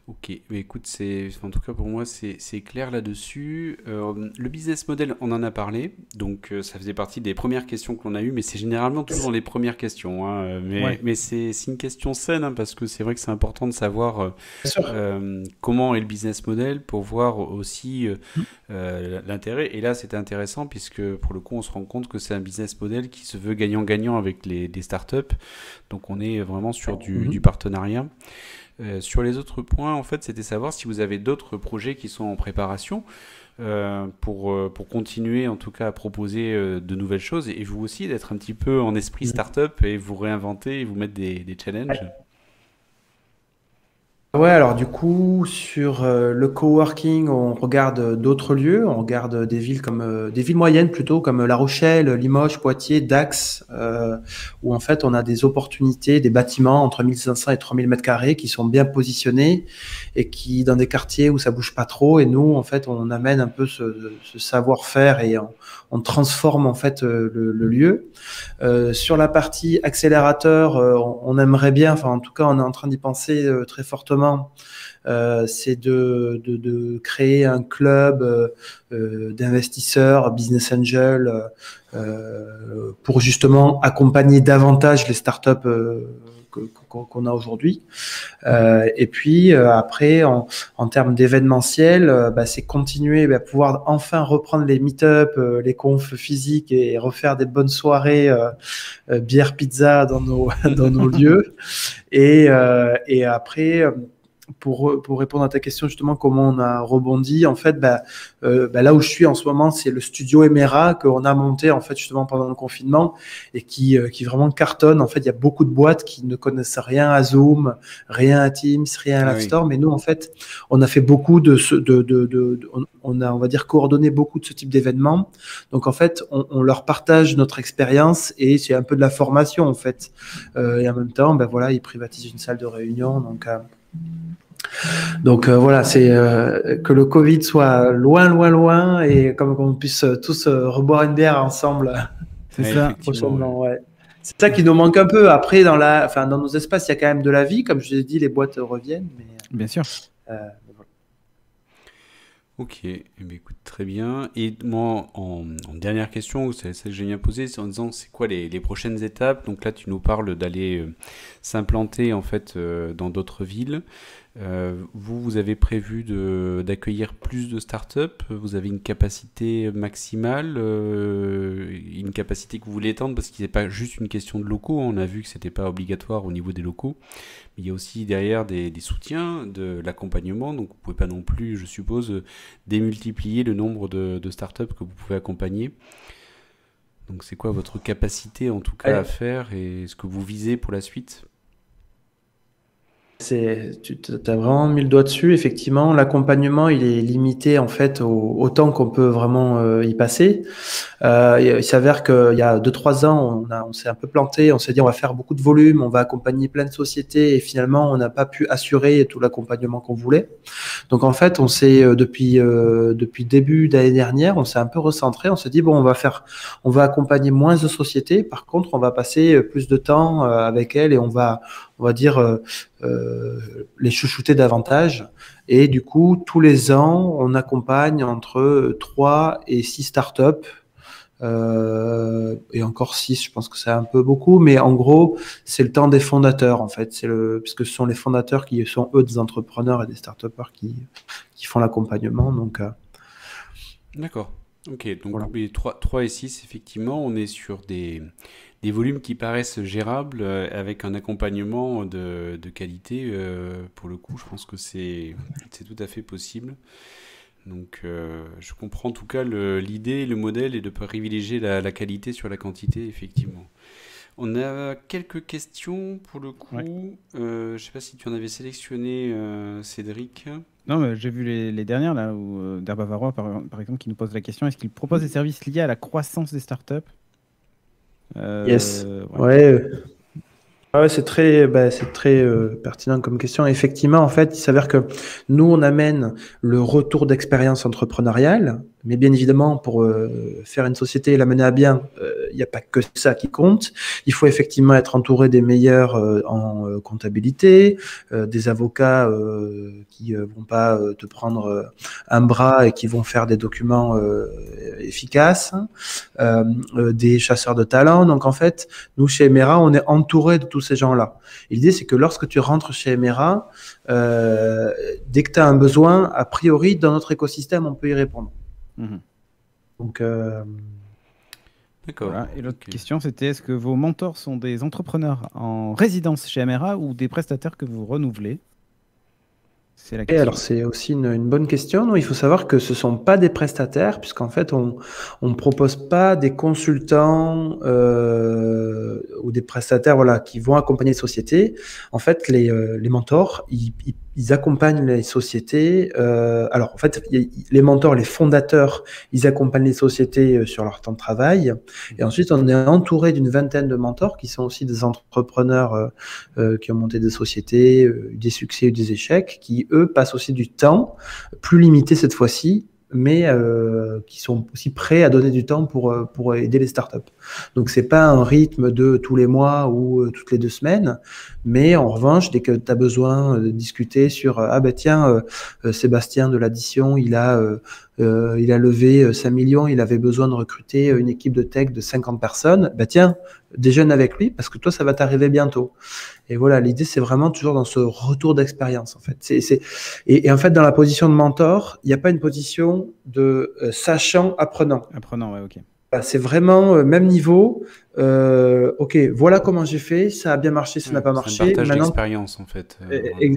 Ok, mais écoute, en tout cas pour moi c'est clair là-dessus. Le business model, on en a parlé, donc ça faisait partie des premières questions que l'on a eues, mais c'est généralement toujours les premières questions. Hein, mais c'est une question saine, hein, parce que c'est vrai que c'est important de savoir comment est le business model pour voir aussi l'intérêt. Et là c'était intéressant puisque pour le coup on se rend compte que c'est un business model qui se veut gagnant-gagnant avec des startups, donc on est vraiment sur du partenariat. Sur les autres points, en fait, c'était savoir si vous avez d'autres projets qui sont en préparation pour continuer, en tout cas, à proposer de nouvelles choses et vous aussi d'être un petit peu en esprit start-up et vous réinventer et vous mettre des challenges. Ouais, alors du coup, sur le coworking, on regarde d'autres lieux, on regarde des villes des villes moyennes plutôt, comme La Rochelle, Limoges, Poitiers, Dax, où en fait on a des opportunités, des bâtiments entre 1500 et 3000 mètres carrés qui sont bien positionnés et qui dans des quartiers où ça bouge pas trop. Et nous, en fait, on amène un peu ce savoir-faire et on transforme en fait le lieu. Sur la partie accélérateur, on aimerait bien, enfin en tout cas, on est en train d'y penser très fortement. C'est de créer un club d'investisseurs, business angels, pour justement accompagner davantage les startups qu'on a aujourd'hui. Et puis après, en termes d'événementiel, c'est continuer à pouvoir enfin reprendre les meet-up, les confs physiques et refaire des bonnes soirées bière pizza dans nos lieux. Et après, pour répondre à ta question justement, comment on a rebondi, en fait, là où je suis en ce moment, c'est le studio Emera qu'on a monté en fait justement pendant le confinement et qui vraiment cartonne. En fait, il y a beaucoup de boîtes qui ne connaissent rien à Zoom, rien à Teams, rien à l'App Store, mais nous en fait, on a fait beaucoup on a, on va dire, coordonné beaucoup de ce type d'événements. Donc en fait, on leur partage notre expérience et c'est un peu de la formation en fait. Et en même temps, voilà, ils privatisent une salle de réunion, donc voilà, c'est que le Covid soit loin, loin, loin et comme qu'on puisse tous reboire une bière ensemble. C'est ça, prochainement. Ouais. C'est ça qui nous manque un peu. Après, dans nos espaces, il y a quand même de la vie. Comme je l'ai dit, les boîtes reviennent. Mais, bien sûr. Voilà. Ok, écoute, très bien. Et moi, en dernière question, c'est celle que j'ai bien posée, c'est en disant c'est quoi les prochaines étapes. Donc là, tu nous parles d'aller s'implanter en fait dans d'autres villes. Vous avez prévu d'accueillir plus de startups? Vous avez une capacité maximale, une capacité que vous voulez étendre, parce qu'il n'est pas juste une question de locaux. On a vu que c'était pas obligatoire au niveau des locaux, mais il y a aussi derrière des soutiens, de l'accompagnement. Donc vous pouvez pas non plus, je suppose, démultiplier le nombre de startups que vous pouvez accompagner. Donc c'est quoi votre capacité en tout cas à faire et ce que vous visez pour la suite? Tu as vraiment mis le doigt dessus. Effectivement, l'accompagnement, il est limité en fait au temps qu'on peut vraiment y passer. Il s'avère qu'il y a 2-3 ans, on s'est un peu planté. On s'est dit on va faire beaucoup de volume, on va accompagner plein de sociétés et finalement on n'a pas pu assurer tout l'accompagnement qu'on voulait. Donc en fait, on s'est depuis début d'année dernière, on s'est un peu recentré. On s'est dit bon, on va accompagner moins de sociétés. Par contre, on va passer plus de temps avec elles et on va dire les chouchouter davantage. Et du coup, tous les ans, on accompagne entre 3 et 6 startups. Et encore 6, je pense que c'est un peu beaucoup, mais en gros, c'est le temps des fondateurs, en fait. Puisque ce sont les fondateurs qui sont, eux, des entrepreneurs et des start-upers qui font l'accompagnement. Donc, D'accord. Ok, donc voilà. 3 et 6, effectivement, on est sur des volumes qui paraissent gérables avec un accompagnement de qualité. Pour le coup, je pense que c'est tout à fait possible. Donc, je comprends en tout cas l'idée, le modèle et de privilégier la qualité sur la quantité, effectivement. On a quelques questions pour le coup. Ouais. Je ne sais pas si tu en avais sélectionné, Cédric. Non, mais j'ai vu les dernières, là, où d'Herbavarois, par exemple, qui nous pose la question, est-ce qu'il propose des services liés à la croissance des startups? Yes. Ouais. Ouais. Ah ouais, c'est très pertinent comme question. Effectivement, en fait, il s'avère que nous, on amène le retour d'expérience entrepreneuriale, mais bien évidemment, pour faire une société et la mener à bien, il n'y a pas que ça qui compte. Il faut effectivement être entouré des meilleurs en comptabilité, des avocats qui vont pas te prendre un bras et qui vont faire des documents efficaces, des chasseurs de talent. Donc, en fait, nous, chez Emera, on est entouré de tous ces gens-là. Et l'idée, c'est que lorsque tu rentres chez Emera, dès que tu as un besoin, a priori, dans notre écosystème, on peut y répondre. Donc, D'accord. voilà. Et l'autre question, c'était est-ce que vos mentors sont des entrepreneurs en résidence chez Emera ou des prestataires que vous renouvelez? C'est la et question. alors, c'est aussi une bonne question. Non, il faut savoir que ce ne sont pas des prestataires, puisqu'en fait, on ne propose pas des consultants ou des prestataires qui vont accompagner les sociétés. En fait, les mentors, ils accompagnent les sociétés. Alors, en fait, les mentors, les fondateurs, ils accompagnent les sociétés sur leur temps de travail. Et ensuite, on est entouré d'une vingtaine de mentors qui sont aussi des entrepreneurs qui ont monté des sociétés, eu des succès, eu des échecs, qui, eux, passent aussi du temps, plus limité cette fois-ci, mais qui sont aussi prêts à donner du temps pour aider les startups. Donc, c'est pas un rythme de tous les mois ou toutes les 2 semaines, mais en revanche, dès que tu as besoin de discuter sur « Ah ben tiens, Sébastien de l'addition, il a il a levé 5 millions, il avait besoin de recruter une équipe de tech de 50 personnes. Bah tiens, déjeune avec lui parce que toi, ça va t'arriver bientôt. Et voilà, l'idée, c'est vraiment toujours dans ce retour d'expérience, en fait. Et en fait, dans la position de mentor, il n'y a pas une position de sachant, apprenant. Apprenant, ouais, ok. Voilà, c'est vraiment même niveau. Ok, voilà comment j'ai fait, ça a bien marché, ça n'a pas C'est un marché. partage Maintenant, d'expérience en fait.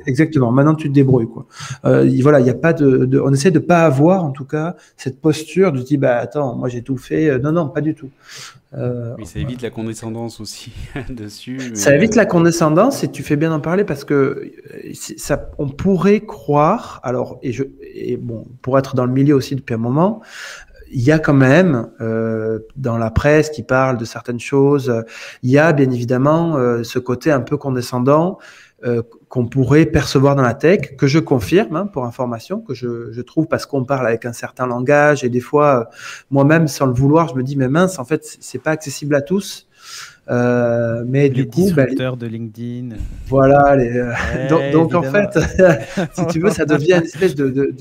exactement. Maintenant, tu te débrouilles, quoi. Voilà, il y a pas on essaie de pas avoir, en tout cas, cette posture de dire, bah attends, moi j'ai tout fait. Non, non, pas du tout. Oui, ça évite la condescendance aussi dessus. Ça évite la condescendance et tu fais bien d'en parler parce que ça, on pourrait croire, alors, et bon, pour être dans le milieu aussi depuis un moment, il y a quand même dans la presse qui parle de certaines choses, il y a bien évidemment ce côté un peu condescendant qu'on pourrait percevoir dans la tech, que je confirme hein, pour information, que je trouve parce qu'on parle avec un certain langage et des fois moi-même sans le vouloir, je me dis mais mince, en fait c'est pas accessible à tous. Mais Les du coup, disrupteurs de LinkedIn. voilà. Donc en évidemment. fait, si tu veux, ça devient une espèce de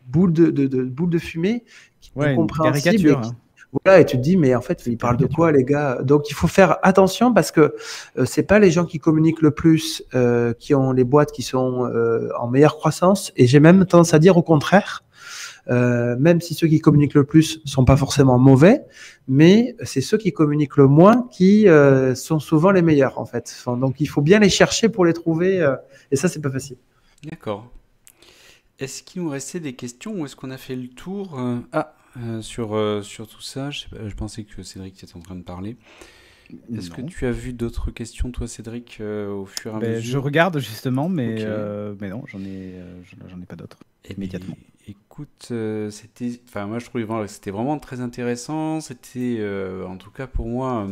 boule boule de fumée qui est Ouais, une incompréhensible. caricature. Hein. Voilà, et tu te dis, mais en fait, C'est ils parlent de caricature. quoi, les gars? Donc il faut faire attention parce que c'est pas les gens qui communiquent le plus qui ont les boîtes qui sont en meilleure croissance. Et j'ai même tendance à dire au contraire. Même si ceux qui communiquent le plus sont pas forcément mauvais, mais c'est ceux qui communiquent le moins qui sont souvent les meilleurs en fait. Enfin, donc il faut bien les chercher pour les trouver, et ça c'est pas facile. D'accord. Est-ce qu'il nous restait des questions ou est-ce qu'on a fait le tour sur tout ça? Je pensais que Cédric était en train de parler. Est-ce que Non. tu as vu d'autres questions, toi, Cédric, au fur et à Ben, mesure? je regarde justement, mais, Ok. mais non, j'en ai pas d'autres Eh bien, immédiatement. écoute, moi je trouvais vraiment que c'était vraiment très intéressant. C'était, en tout cas pour moi,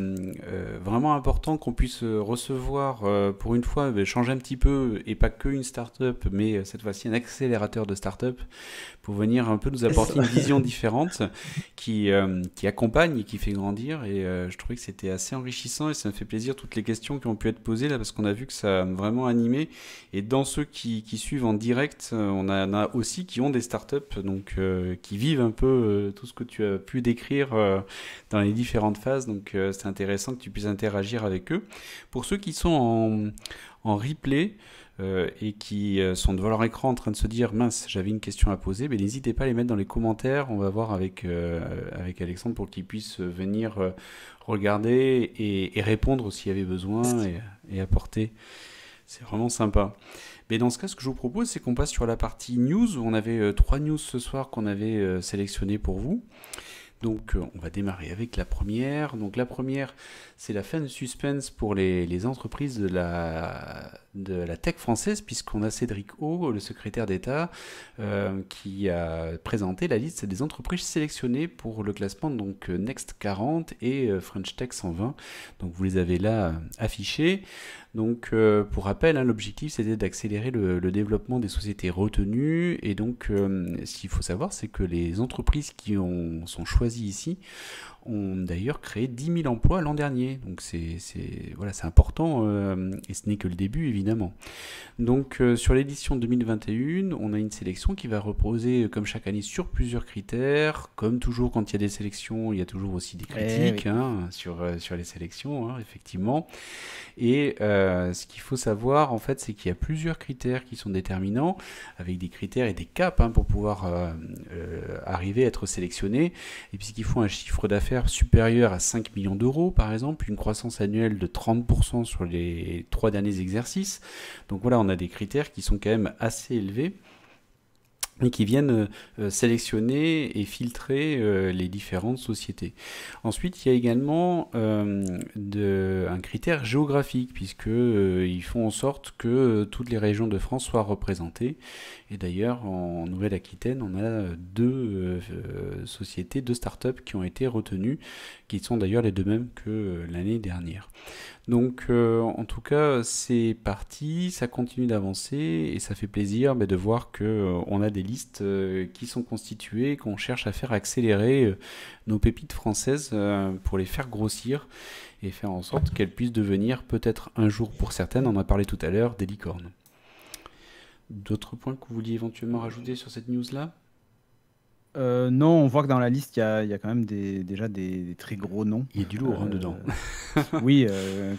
vraiment important qu'on puisse recevoir, pour une fois, changer un petit peu, et pas que une start-up, mais cette fois-ci un accélérateur de start-up, pour venir un peu nous apporter une vision différente qui accompagne et qui fait grandir. Et je trouvais que c'était assez enrichissant et ça me fait plaisir toutes les questions qui ont pu être posées là parce qu'on a vu que ça a vraiment animé. Et dans ceux qui suivent en direct, on en a aussi qui ont des startups, donc qui vivent un peu tout ce que tu as pu décrire dans les différentes phases. Donc c'est intéressant que tu puisses interagir avec eux. Pour ceux qui sont en replay, et qui sont devant leur écran en train de se dire mince, j'avais une question à poser, mais n'hésitez pas à les mettre dans les commentaires. On va voir avec Alexandre pour qu'il puisse venir regarder et répondre s'il y avait besoin et apporter. C'est vraiment sympa. Mais dans ce cas, ce que je vous propose, c'est qu'on passe sur la partie news. On avait 3 news ce soir qu'on avait sélectionnées pour vous. Donc on va démarrer avec la première. Donc la première, c'est la fin de suspense pour les entreprises de la tech française, puisqu'on a Cédric O, le secrétaire d'État, qui a présenté la liste des entreprises sélectionnées pour le classement donc Next 40 et French Tech 120. Donc vous les avez là affichés. Donc pour rappel, hein, l'objectif c'était d'accélérer le développement des sociétés retenues. Et donc ce qu'il faut savoir, c'est que les entreprises qui sont choisies ici ont d'ailleurs créé 10 000 emplois l'an dernier. Donc c'est important et ce n'est que le début évidemment. Donc sur l'édition 2021, on a une sélection qui va reposer comme chaque année sur plusieurs critères. Comme toujours quand il y a des sélections, il y a toujours aussi des critiques hein, sur les sélections, hein, effectivement. Et ce qu'il faut savoir en fait, c'est qu'il y a plusieurs critères qui sont déterminants, avec des critères et des caps hein, pour pouvoir arriver à être sélectionné. Et puisqu'il faut un chiffre d'affaires supérieur à 5 millions d'euros par exemple, une croissance annuelle de 30% sur les 3 derniers exercices. Donc voilà, on a des critères qui sont quand même assez élevés et qui viennent sélectionner et filtrer les différentes sociétés. Ensuite, il y a également un critère géographique, puisqu'ils font en sorte que toutes les régions de France soient représentées. Et d'ailleurs, en Nouvelle-Aquitaine, on a 2 sociétés, 2 startups qui ont été retenues, qui sont d'ailleurs les 2 mêmes que l'année dernière. Donc en tout cas c'est parti, ça continue d'avancer et ça fait plaisir de voir qu'on a des listes qui sont constituées, qu'on cherche à faire accélérer nos pépites françaises pour les faire grossir et faire en sorte qu'elles puissent devenir peut-être un jour pour certaines, on en a parlé tout à l'heure, des licornes. D'autres points que vous vouliez éventuellement rajouter sur cette news là ? Non, on voit que dans la liste, il y a quand même déjà des très gros noms. Il y a du lourd dedans. Oui,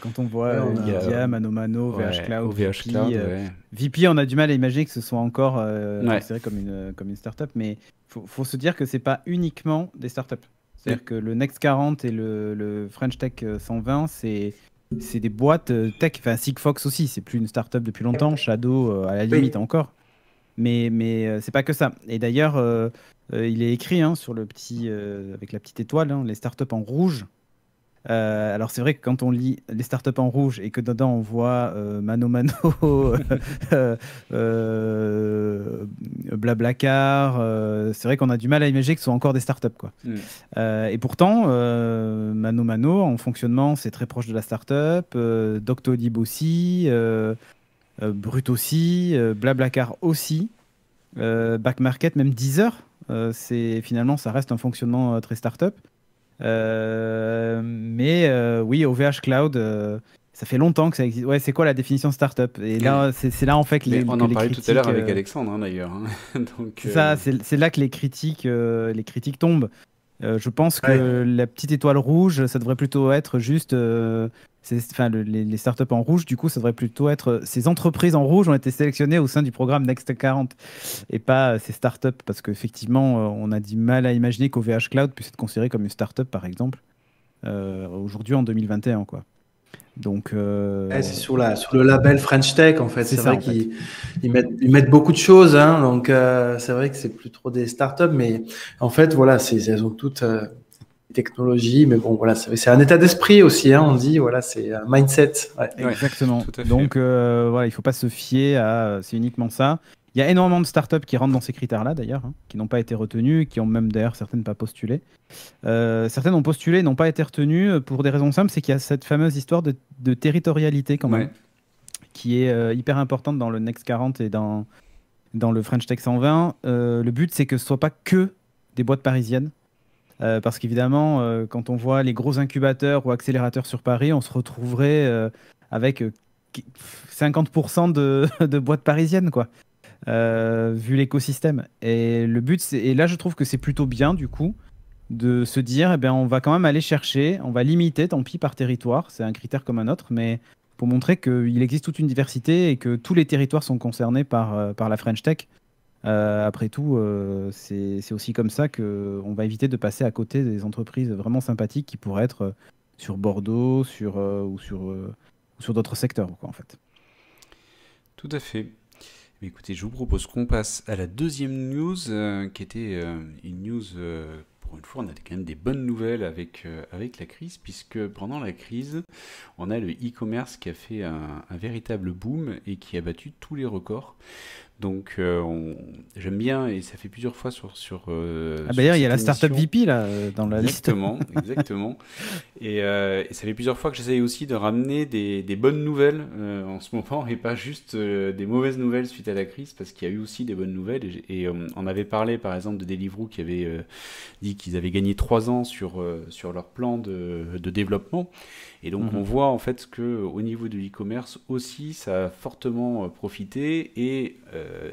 quand on voit Ouais, il y a- Nvidia, Mano Mano, VH Ouais, Cloud, OVH VP, Cloud, ouais. VP, on a du mal à imaginer que ce soit encore Ouais. considéré comme une startup, mais faut se dire que c'est pas uniquement des startups. C'est-à-dire que le Next 40 et le French Tech 120, c'est des boîtes tech. Enfin, Sigfox aussi, c'est plus une startup depuis longtemps. Shadow, à la limite encore. Mais c'est pas que ça. Et d'ailleurs, il est écrit sur le petit, avec la petite étoile, les startups en rouge. Alors c'est vrai que quand on lit les startups en rouge et que dedans on voit Mano Mano, Blablacar, c'est vrai qu'on a du mal à imaginer que ce sont encore des startups, quoi. Et pourtant, Mano Mano en fonctionnement c'est très proche de la startup, Doctolib aussi, Brut aussi, Blablacar aussi, Back Market, même Deezer, finalement ça reste un fonctionnement très startup. Mais oui, OVH Cloud, ça fait longtemps que ça existe. Ouais, c'est quoi la définition de startup? Et là, c'est là en fait que Mais les, on que en les parlait tout à l'heure critiques, avec Alexandre, hein, d'ailleurs. Donc, c'est ça, c'est là que les critiques tombent. Je pense que Ouais. la petite étoile rouge, ça devrait plutôt être juste, enfin, les startups en rouge, du coup, ça devrait plutôt être ces entreprises en rouge ont été sélectionnées au sein du programme Next 40 et pas ces startups, parce qu'effectivement, on a du mal à imaginer qu'OVH Cloud puisse être considéré comme une startup, par exemple, aujourd'hui en 2021, quoi. Donc, Ouais, c'est sur le label French Tech, en fait. c'est C'est ça, vrai en fait. qu'ils mettent beaucoup de choses, hein. Donc, c'est vrai que c'est plus trop des startups, mais en fait, voilà, elles ont toutes des technologies. Mais bon, voilà, c'est un état d'esprit aussi, hein. On dit, voilà, c'est un mindset. Ouais. ouais, Exactement. tout à fait. Donc, voilà, il ne faut pas se fier à c'est uniquement ça. Il y a énormément de startups qui rentrent dans ces critères-là, d'ailleurs, qui n'ont pas été retenues, qui ont même d'ailleurs certaines pas postulé. Certaines ont postulé, n'ont pas été retenues pour des raisons simples, c'est qu'il y a cette fameuse histoire de territorialité quand même, Ouais. qui est hyper importante dans le Next 40 et dans le French Tech 120. Le but, c'est que ce ne soit pas que des boîtes parisiennes. Parce qu'évidemment, quand on voit les gros incubateurs ou accélérateurs sur Paris, on se retrouverait avec 50% de boîtes parisiennes, quoi, vu l'écosystème. Et le but, et là, je trouve que c'est plutôt bien, du coup, de se dire, eh bien, on va quand même aller chercher, on va limiter, tant pis, par territoire, c'est un critère comme un autre, mais pour montrer qu'il existe toute une diversité et que tous les territoires sont concernés par la French Tech. Après tout, c'est aussi comme ça qu'on va éviter de passer à côté des entreprises vraiment sympathiques qui pourraient être sur Bordeaux ou sur d'autres secteurs, quoi, en fait. Tout à fait. Mais écoutez, je vous propose qu'on passe à la deuxième news, qui était une news, pour une fois, on a quand même des bonnes nouvelles avec la crise, puisque pendant la crise, on a le e-commerce qui a fait un véritable boom et qui a battu tous les records. Donc j'aime bien, et ça fait plusieurs fois sur D'ailleurs, il y a cette la startup émission. VP là, dans la liste. Exactement. Et ça fait plusieurs fois que j'essaye aussi de ramener des bonnes nouvelles en ce moment et pas juste des mauvaises nouvelles suite à la crise, parce qu'il y a eu aussi des bonnes nouvelles. Et on avait parlé par exemple de Deliveroo qui avait dit qu'ils avaient gagné 3 ans sur leur plan de développement. Et donc on voit en fait qu'au niveau de l'e-commerce aussi, ça a fortement profité. Et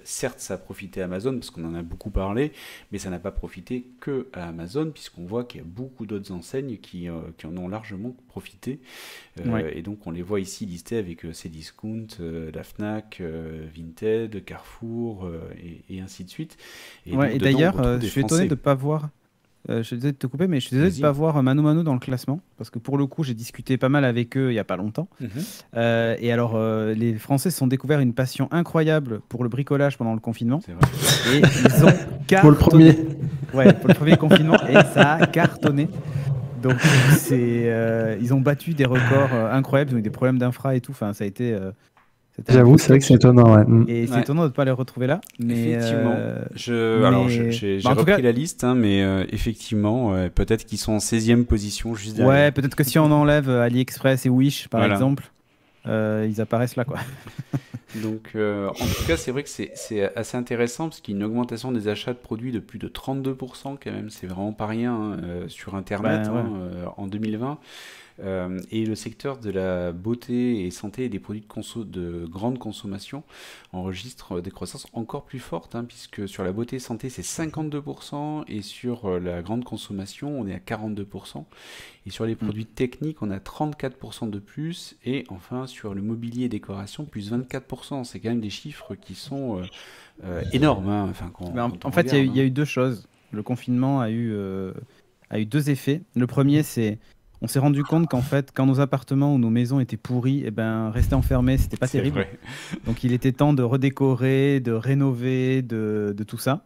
certes, ça a profité à Amazon parce qu'on en a beaucoup parlé, mais ça n'a pas profité que à Amazon, puisqu'on voit qu'il y a beaucoup d'autres enseignes qui en ont largement profité. Ouais. Et donc on les voit ici listés avec Cdiscount, la Fnac, Vinted, Carrefour et ainsi de suite. Et Ouais, donc et dedans, on d'ailleurs, retrouve je des suis étonné Français. de ne pas voir. Je suis désolé de te couper, mais je suis désolé de ne Vas-y. pas voir Mano Mano dans le classement. Parce que pour le coup, j'ai discuté pas mal avec eux il n'y a pas longtemps. Mhm. Et alors, les Français se sont découverts une passion incroyable pour le bricolage pendant le confinement. C'est vrai. Et ils ont cartonné. Pour le premier. Ouais, pour le premier confinement. Et ça a cartonné. Donc, ils ont battu des records incroyables. Ils ont eu des problèmes d'infra et tout. Enfin, ça a été. C'était un J'avoue, gros c'est vrai que sketch. c'est étonnant. Ouais. Et c'est Ouais. étonnant de ne pas les retrouver là. Mais, Effectivement. mais- Alors, j'ai bah, en tout repris cas, la liste, hein, mais effectivement, peut-être qu'ils sont en 16e position juste derrière. ouais, peut-être que si on enlève AliExpress et Wish, par Voilà. exemple, ils apparaissent là, quoi. Donc, en tout cas, c'est vrai que c'est assez intéressant parce qu'il y a une augmentation des achats de produits de plus de 32% quand même. C'est vraiment pas rien sur Internet Ben, ouais. en 2020. Et le secteur de la beauté et santé et des produits de grande consommation enregistre des croissances encore plus fortes, hein, puisque sur la beauté et santé, c'est 52%, et sur la grande consommation, on est à 42%. Et sur les produits techniques, on a 34% de plus. Et enfin, sur le mobilier et décoration, plus 24%. C'est quand même des chiffres qui sont énormes. Hein. Enfin, en fait, il y a eu deux choses. Le confinement a eu deux effets. Le premier, c'est on s'est rendu compte qu'en fait, quand nos appartements ou nos maisons étaient pourris, eh ben, rester enfermés, c'était pas terrible. Vrai. Donc, il était temps de redécorer, de rénover, de tout ça.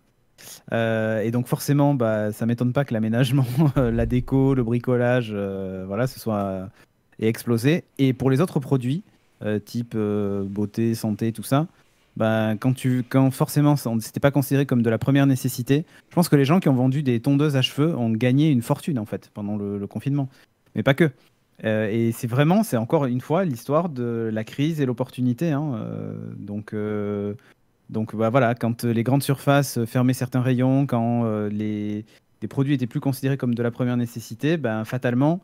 Et donc, forcément, bah, ça m'étonne pas que l'aménagement, la déco, le bricolage, voilà, ait explosé. Et pour les autres produits, type beauté, santé, tout ça, bah, quand forcément, c'était pas considéré comme de la première nécessité, je pense que les gens qui ont vendu des tondeuses à cheveux ont gagné une fortune, en fait, pendant le confinement. Mais pas que. Et c'est encore une fois l'histoire de la crise et l'opportunité. Hein. Donc bah, voilà, quand les grandes surfaces fermaient certains rayons, quand les produits étaient plus considérés comme de la première nécessité, ben, fatalement,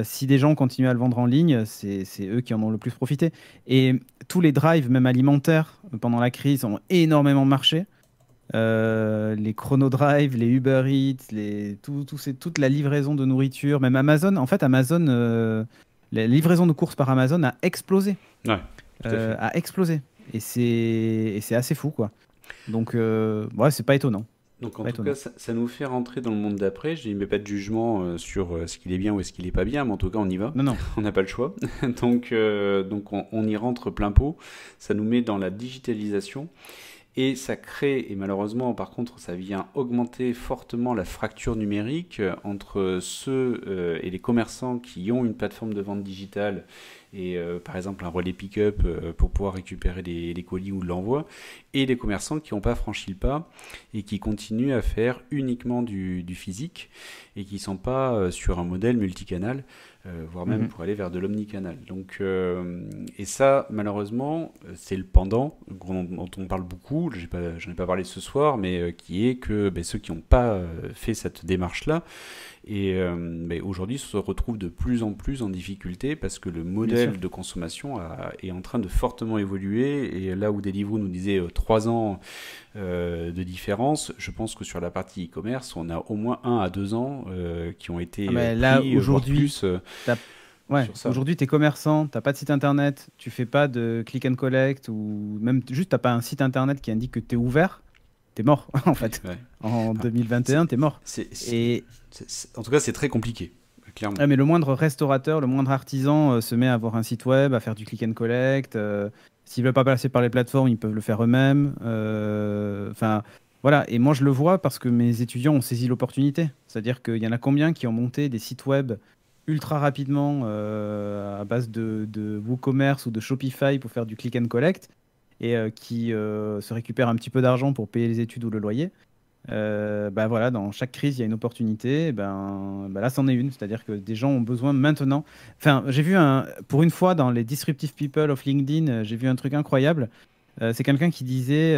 si des gens continuaient à le vendre en ligne, c'est eux qui en ont le plus profité. Et tous les drives, même alimentaires, pendant la crise, ont énormément marché. Les Chronodrive, les Uber Eats, toute la livraison de nourriture, même Amazon. En fait, Amazon, la livraison de courses par Amazon a explosé. Ouais, tout à fait. A explosé. Et c'est assez fou, quoi. Donc, ouais, c'est pas étonnant. Donc en Pas tout étonnant. cas, ça nous fait rentrer dans le monde d'après. Je ne mets pas de jugement sur ce qu'il est bien ou est-ce qu'il n'est pas bien, mais en tout cas, on y va. Non, non. On n'a pas le choix. Donc on y rentre plein pot. Ça nous met dans la digitalisation. Et ça crée, et malheureusement par contre ça vient augmenter fortement la fracture numérique entre ceux et les commerçants qui ont une plateforme de vente digitale et par exemple un relais pick-up pour pouvoir récupérer les colis ou l'envoi, et les commerçants qui n'ont pas franchi le pas et qui continuent à faire uniquement du physique et qui ne sont pas sur un modèle multicanal. Voire même pour aller vers de l'omnicanal. Donc, et ça, malheureusement, c'est le pendant dont on parle beaucoup, j'en ai pas parlé ce soir, mais qui est que ceux qui n'ont pas fait cette démarche-là, et aujourd'hui se retrouvent de plus en plus en difficulté parce que le modèle de consommation est en train de fortement évoluer, et là où Deliveroo nous disait 3 ans de différence, je pense que sur la partie e-commerce, on a au moins 1 à 2 ans qui ont été là, pris, aujourd'hui, ouais, aujourd'hui, tu es commerçant, tu n'as pas de site internet, tu fais pas de click and collect, ou même juste tu n'as pas un site internet qui indique que tu es ouvert, tu es mort, en fait. Ouais. En 2021, tu es mort. En tout cas, c'est très compliqué, clairement. Mais le moindre restaurateur, le moindre artisan se met à avoir un site web, à faire du click and collect. S'ils ne veulent pas passer par les plateformes, ils peuvent le faire eux-mêmes. Enfin, voilà. Et moi, je le vois parce que mes étudiants ont saisi l'opportunité. C'est-à-dire qu'il y en a combien qui ont monté des sites web ultra rapidement à base de WooCommerce ou de Shopify pour faire du click and collect, et qui se récupèrent un petit peu d'argent pour payer les études ou le loyer. Bah voilà, dans chaque crise, il y a une opportunité. Là, c'en est une. C'est-à-dire que des gens ont besoin maintenant. Enfin, j'ai vu pour une fois dans les Disruptive People of LinkedIn, j'ai vu un truc incroyable. C'est quelqu'un qui disait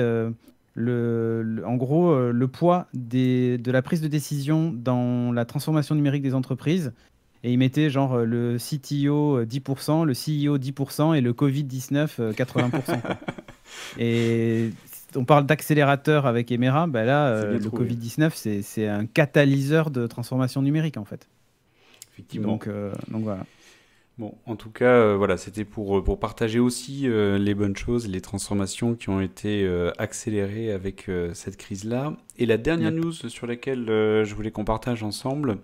en gros le poids de la prise de décision dans la transformation numérique des entreprises. Et il mettait genre le CTO 10%, le CEO 10% et le Covid-19 80%. Quoi. Et on parle d'accélérateur avec Emera, là, le Covid-19, c'est un catalyseur de transformation numérique, en fait. Effectivement. Donc voilà. Bon, en tout cas, voilà, c'était pour partager aussi les bonnes choses, les transformations qui ont été accélérées avec cette crise-là. Et la dernière news sur laquelle je voulais qu'on partage ensemble,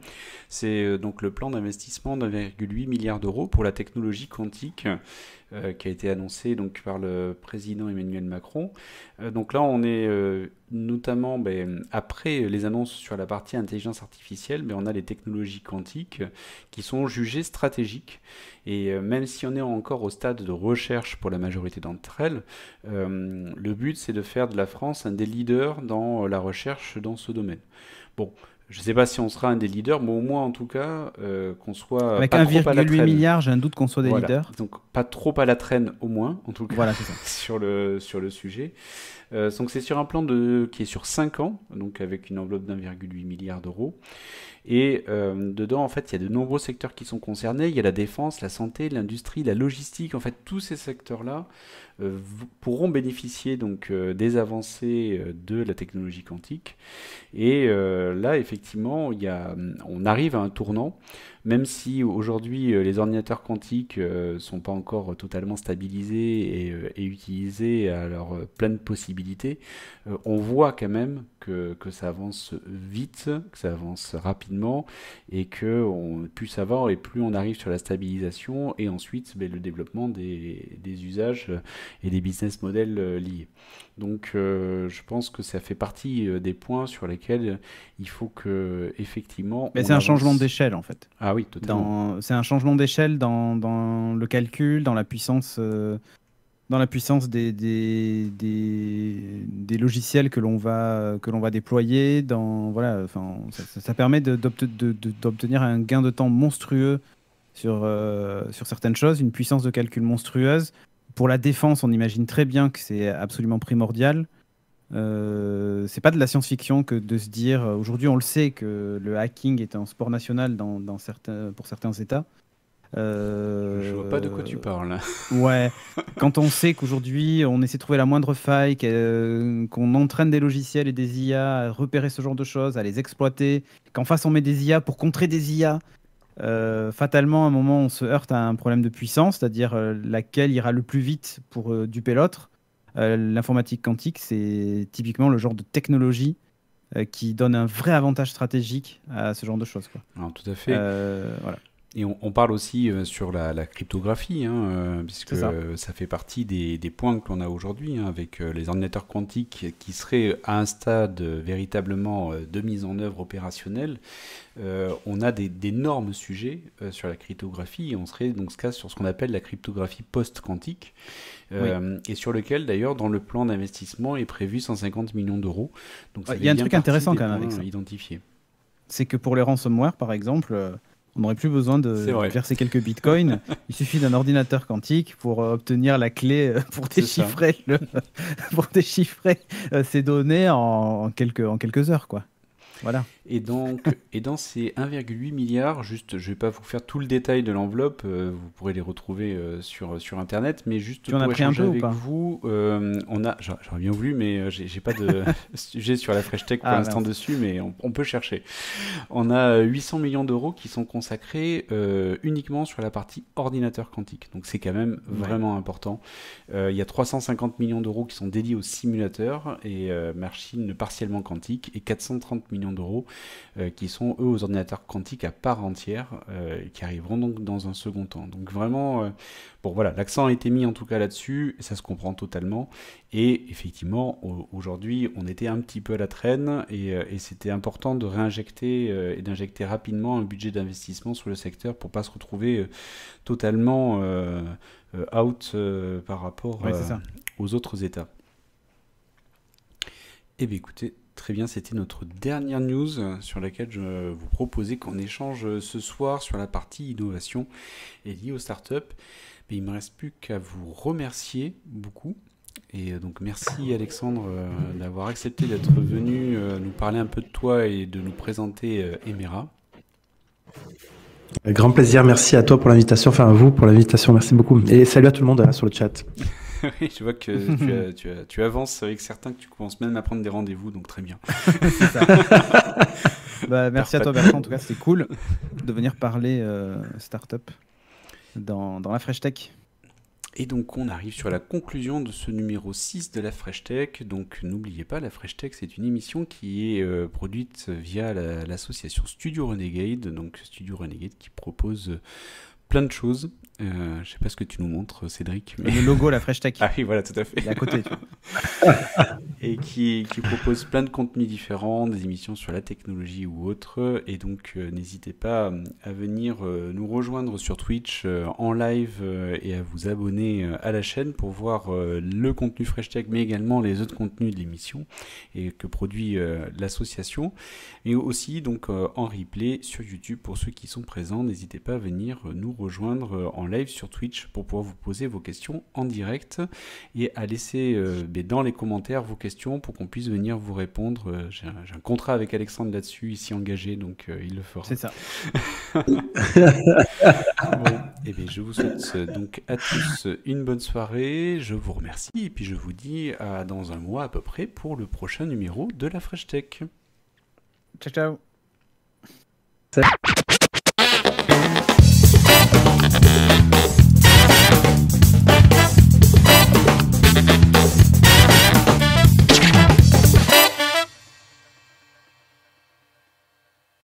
c'est donc le plan d'investissement d'1,8 milliard d'euros pour la technologie quantique qui a été annoncé donc par le président Emmanuel Macron. Donc là, on est notamment, après les annonces sur la partie intelligence artificielle, on a les technologies quantiques qui sont jugées stratégiques. Et même si on est encore au stade de recherche pour la majorité d'entre elles, le but c'est de faire de la France un des leaders dans la recherche dans ce domaine. Bon, je ne sais pas si on sera un des leaders, mais au moins en tout cas qu'on soit avec pas trop à la 1,8 traîne. milliard, j'ai un doute qu'on soit des leaders. Donc pas trop à la traîne au moins, en tout cas, voilà, c'est ça. sur le sujet. Donc c'est sur un plan qui est sur 5 ans, donc avec une enveloppe d'1,8 milliard d'euros. Et dedans, en fait, il y a de nombreux secteurs qui sont concernés. Il y a la défense, la santé, l'industrie, la logistique. En fait, tous ces secteurs-là pourront bénéficier donc des avancées de la technologie quantique. Et là, effectivement, on arrive à un tournant. Même si aujourd'hui les ordinateurs quantiques sont pas encore totalement stabilisés et utilisés à leur pleine possibilité, on voit quand même que ça avance vite, que ça avance rapidement et plus ça va et plus on arrive sur la stabilisation et ensuite le développement des usages et des business models liés. Donc je pense que ça fait partie des points sur lesquels il faut que effectivement. Mais c'est un changement d'échelle en fait. Ah oui, totalement. C'est un changement d'échelle dans le calcul, dans la puissance des logiciels que l'on va déployer. Voilà, enfin, ça permet d'obtenir un gain de temps monstrueux sur certaines choses, une puissance de calcul monstrueuse. Pour la défense, on imagine très bien que c'est absolument primordial. C'est pas de la science-fiction que de se dire aujourd'hui on le sait que le hacking est un sport national pour certains États. Je vois pas de quoi tu parles. Ouais, quand on sait qu'aujourd'hui on essaie de trouver la moindre faille, qu'on entraîne des logiciels et des IA à repérer ce genre de choses, à les exploiter, qu'en face on met des IA pour contrer des IA. Fatalement, à un moment, on se heurte à un problème de puissance, c'est-à-dire laquelle ira le plus vite pour duper l'autre. L'informatique quantique, c'est typiquement le genre de technologie qui donne un vrai avantage stratégique à ce genre de choses, quoi. Alors, tout à fait. Voilà. Et on parle aussi sur la cryptographie, puisque ça fait partie des points que l'on a aujourd'hui, avec les ordinateurs quantiques qui seraient à un stade véritablement de mise en œuvre opérationnelle. On a d'énormes sujets sur la cryptographie, et on serait dans ce cas sur ce qu'on appelle la cryptographie post-quantique, et sur lequel d'ailleurs dans le plan d'investissement est prévu 150 millions d'euros. Donc il y a un truc intéressant quand même avec ça. Identifié. C'est que pour les ransomware, par exemple, on n'aurait plus besoin de verser quelques bitcoins. Il suffit d'un ordinateur quantique pour obtenir la clé pour déchiffrer ces données en quelques heures, quoi. Voilà. Et dans ces 1,8 milliard, juste, je ne vais pas vous faire tout le détail de l'enveloppe, vous pourrez les retrouver sur Internet, mais juste tu en as pour pris un échanger peu avec ou pas vous, j'aurais bien voulu, mais j'ai pas de sujet sur la Fresh Tech pour l'instant dessus, mais on peut chercher. On a 800 millions d'euros qui sont consacrés uniquement sur la partie ordinateur quantique, donc c'est quand même vraiment important. Il y a 350 millions d'euros qui sont dédiés aux simulateurs et machines partiellement quantiques, et 430 millions d'euros qui sont eux aux ordinateurs quantiques à part entière, qui arriveront donc dans un second temps. Donc vraiment, voilà, l'accent a été mis en tout cas là-dessus, et ça se comprend totalement. Et effectivement, aujourd'hui, on était un petit peu à la traîne, et c'était important de réinjecter et d'injecter rapidement un budget d'investissement sur le secteur pour pas se retrouver totalement out par rapport aux autres États. Eh bien écoutez, très bien, c'était notre dernière news sur laquelle je vous proposais qu'on échange ce soir sur la partie innovation et liée aux startups. Mais il ne me reste plus qu'à vous remercier beaucoup. Et donc merci Alexandre d'avoir accepté d'être venu nous parler un peu de toi et de nous présenter Emera. Avec grand plaisir, merci à toi pour l'invitation, enfin à vous pour l'invitation, merci beaucoup. Et salut à tout le monde sur le chat. Oui, je vois que tu avances avec certains, que tu commences même à prendre des rendez-vous, donc très bien. C'est ça. Merci à toi Bertrand, en tout cas c'était cool de venir parler startup dans la Fresh Tech. Et donc on arrive sur la conclusion de ce numéro 6 de la Fresh Tech. Donc n'oubliez pas, la Fresh Tech c'est une émission qui est produite via l'association Studio Renegade. Donc Studio Renegade qui propose plein de choses. Je ne sais pas ce que tu nous montres, Cédric. Mais... Le logo, la Fresh Tech. Ah oui, voilà, tout à fait. Il est à côté, tu vois. Et qui propose plein de contenus différents, des émissions sur la technologie ou autres. Et donc, n'hésitez pas à venir nous rejoindre sur Twitch en live et à vous abonner à la chaîne pour voir le contenu Fresh Tech, mais également les autres contenus de l'émission et que produit l'association. Et aussi donc en replay sur YouTube pour ceux qui sont présents. N'hésitez pas à venir nous rejoindre en live sur Twitch pour pouvoir vous poser vos questions en direct et à laisser dans les commentaires vos questions pour qu'on puisse venir vous répondre. J'ai un contrat avec Alexandre là-dessus, ici engagé, donc il le fera. C'est ça. Bon, et bien, je vous souhaite donc à tous une bonne soirée, je vous remercie et puis je vous dis à dans un mois à peu près pour le prochain numéro de la Fresh Tech. Ciao, ciao. Salut.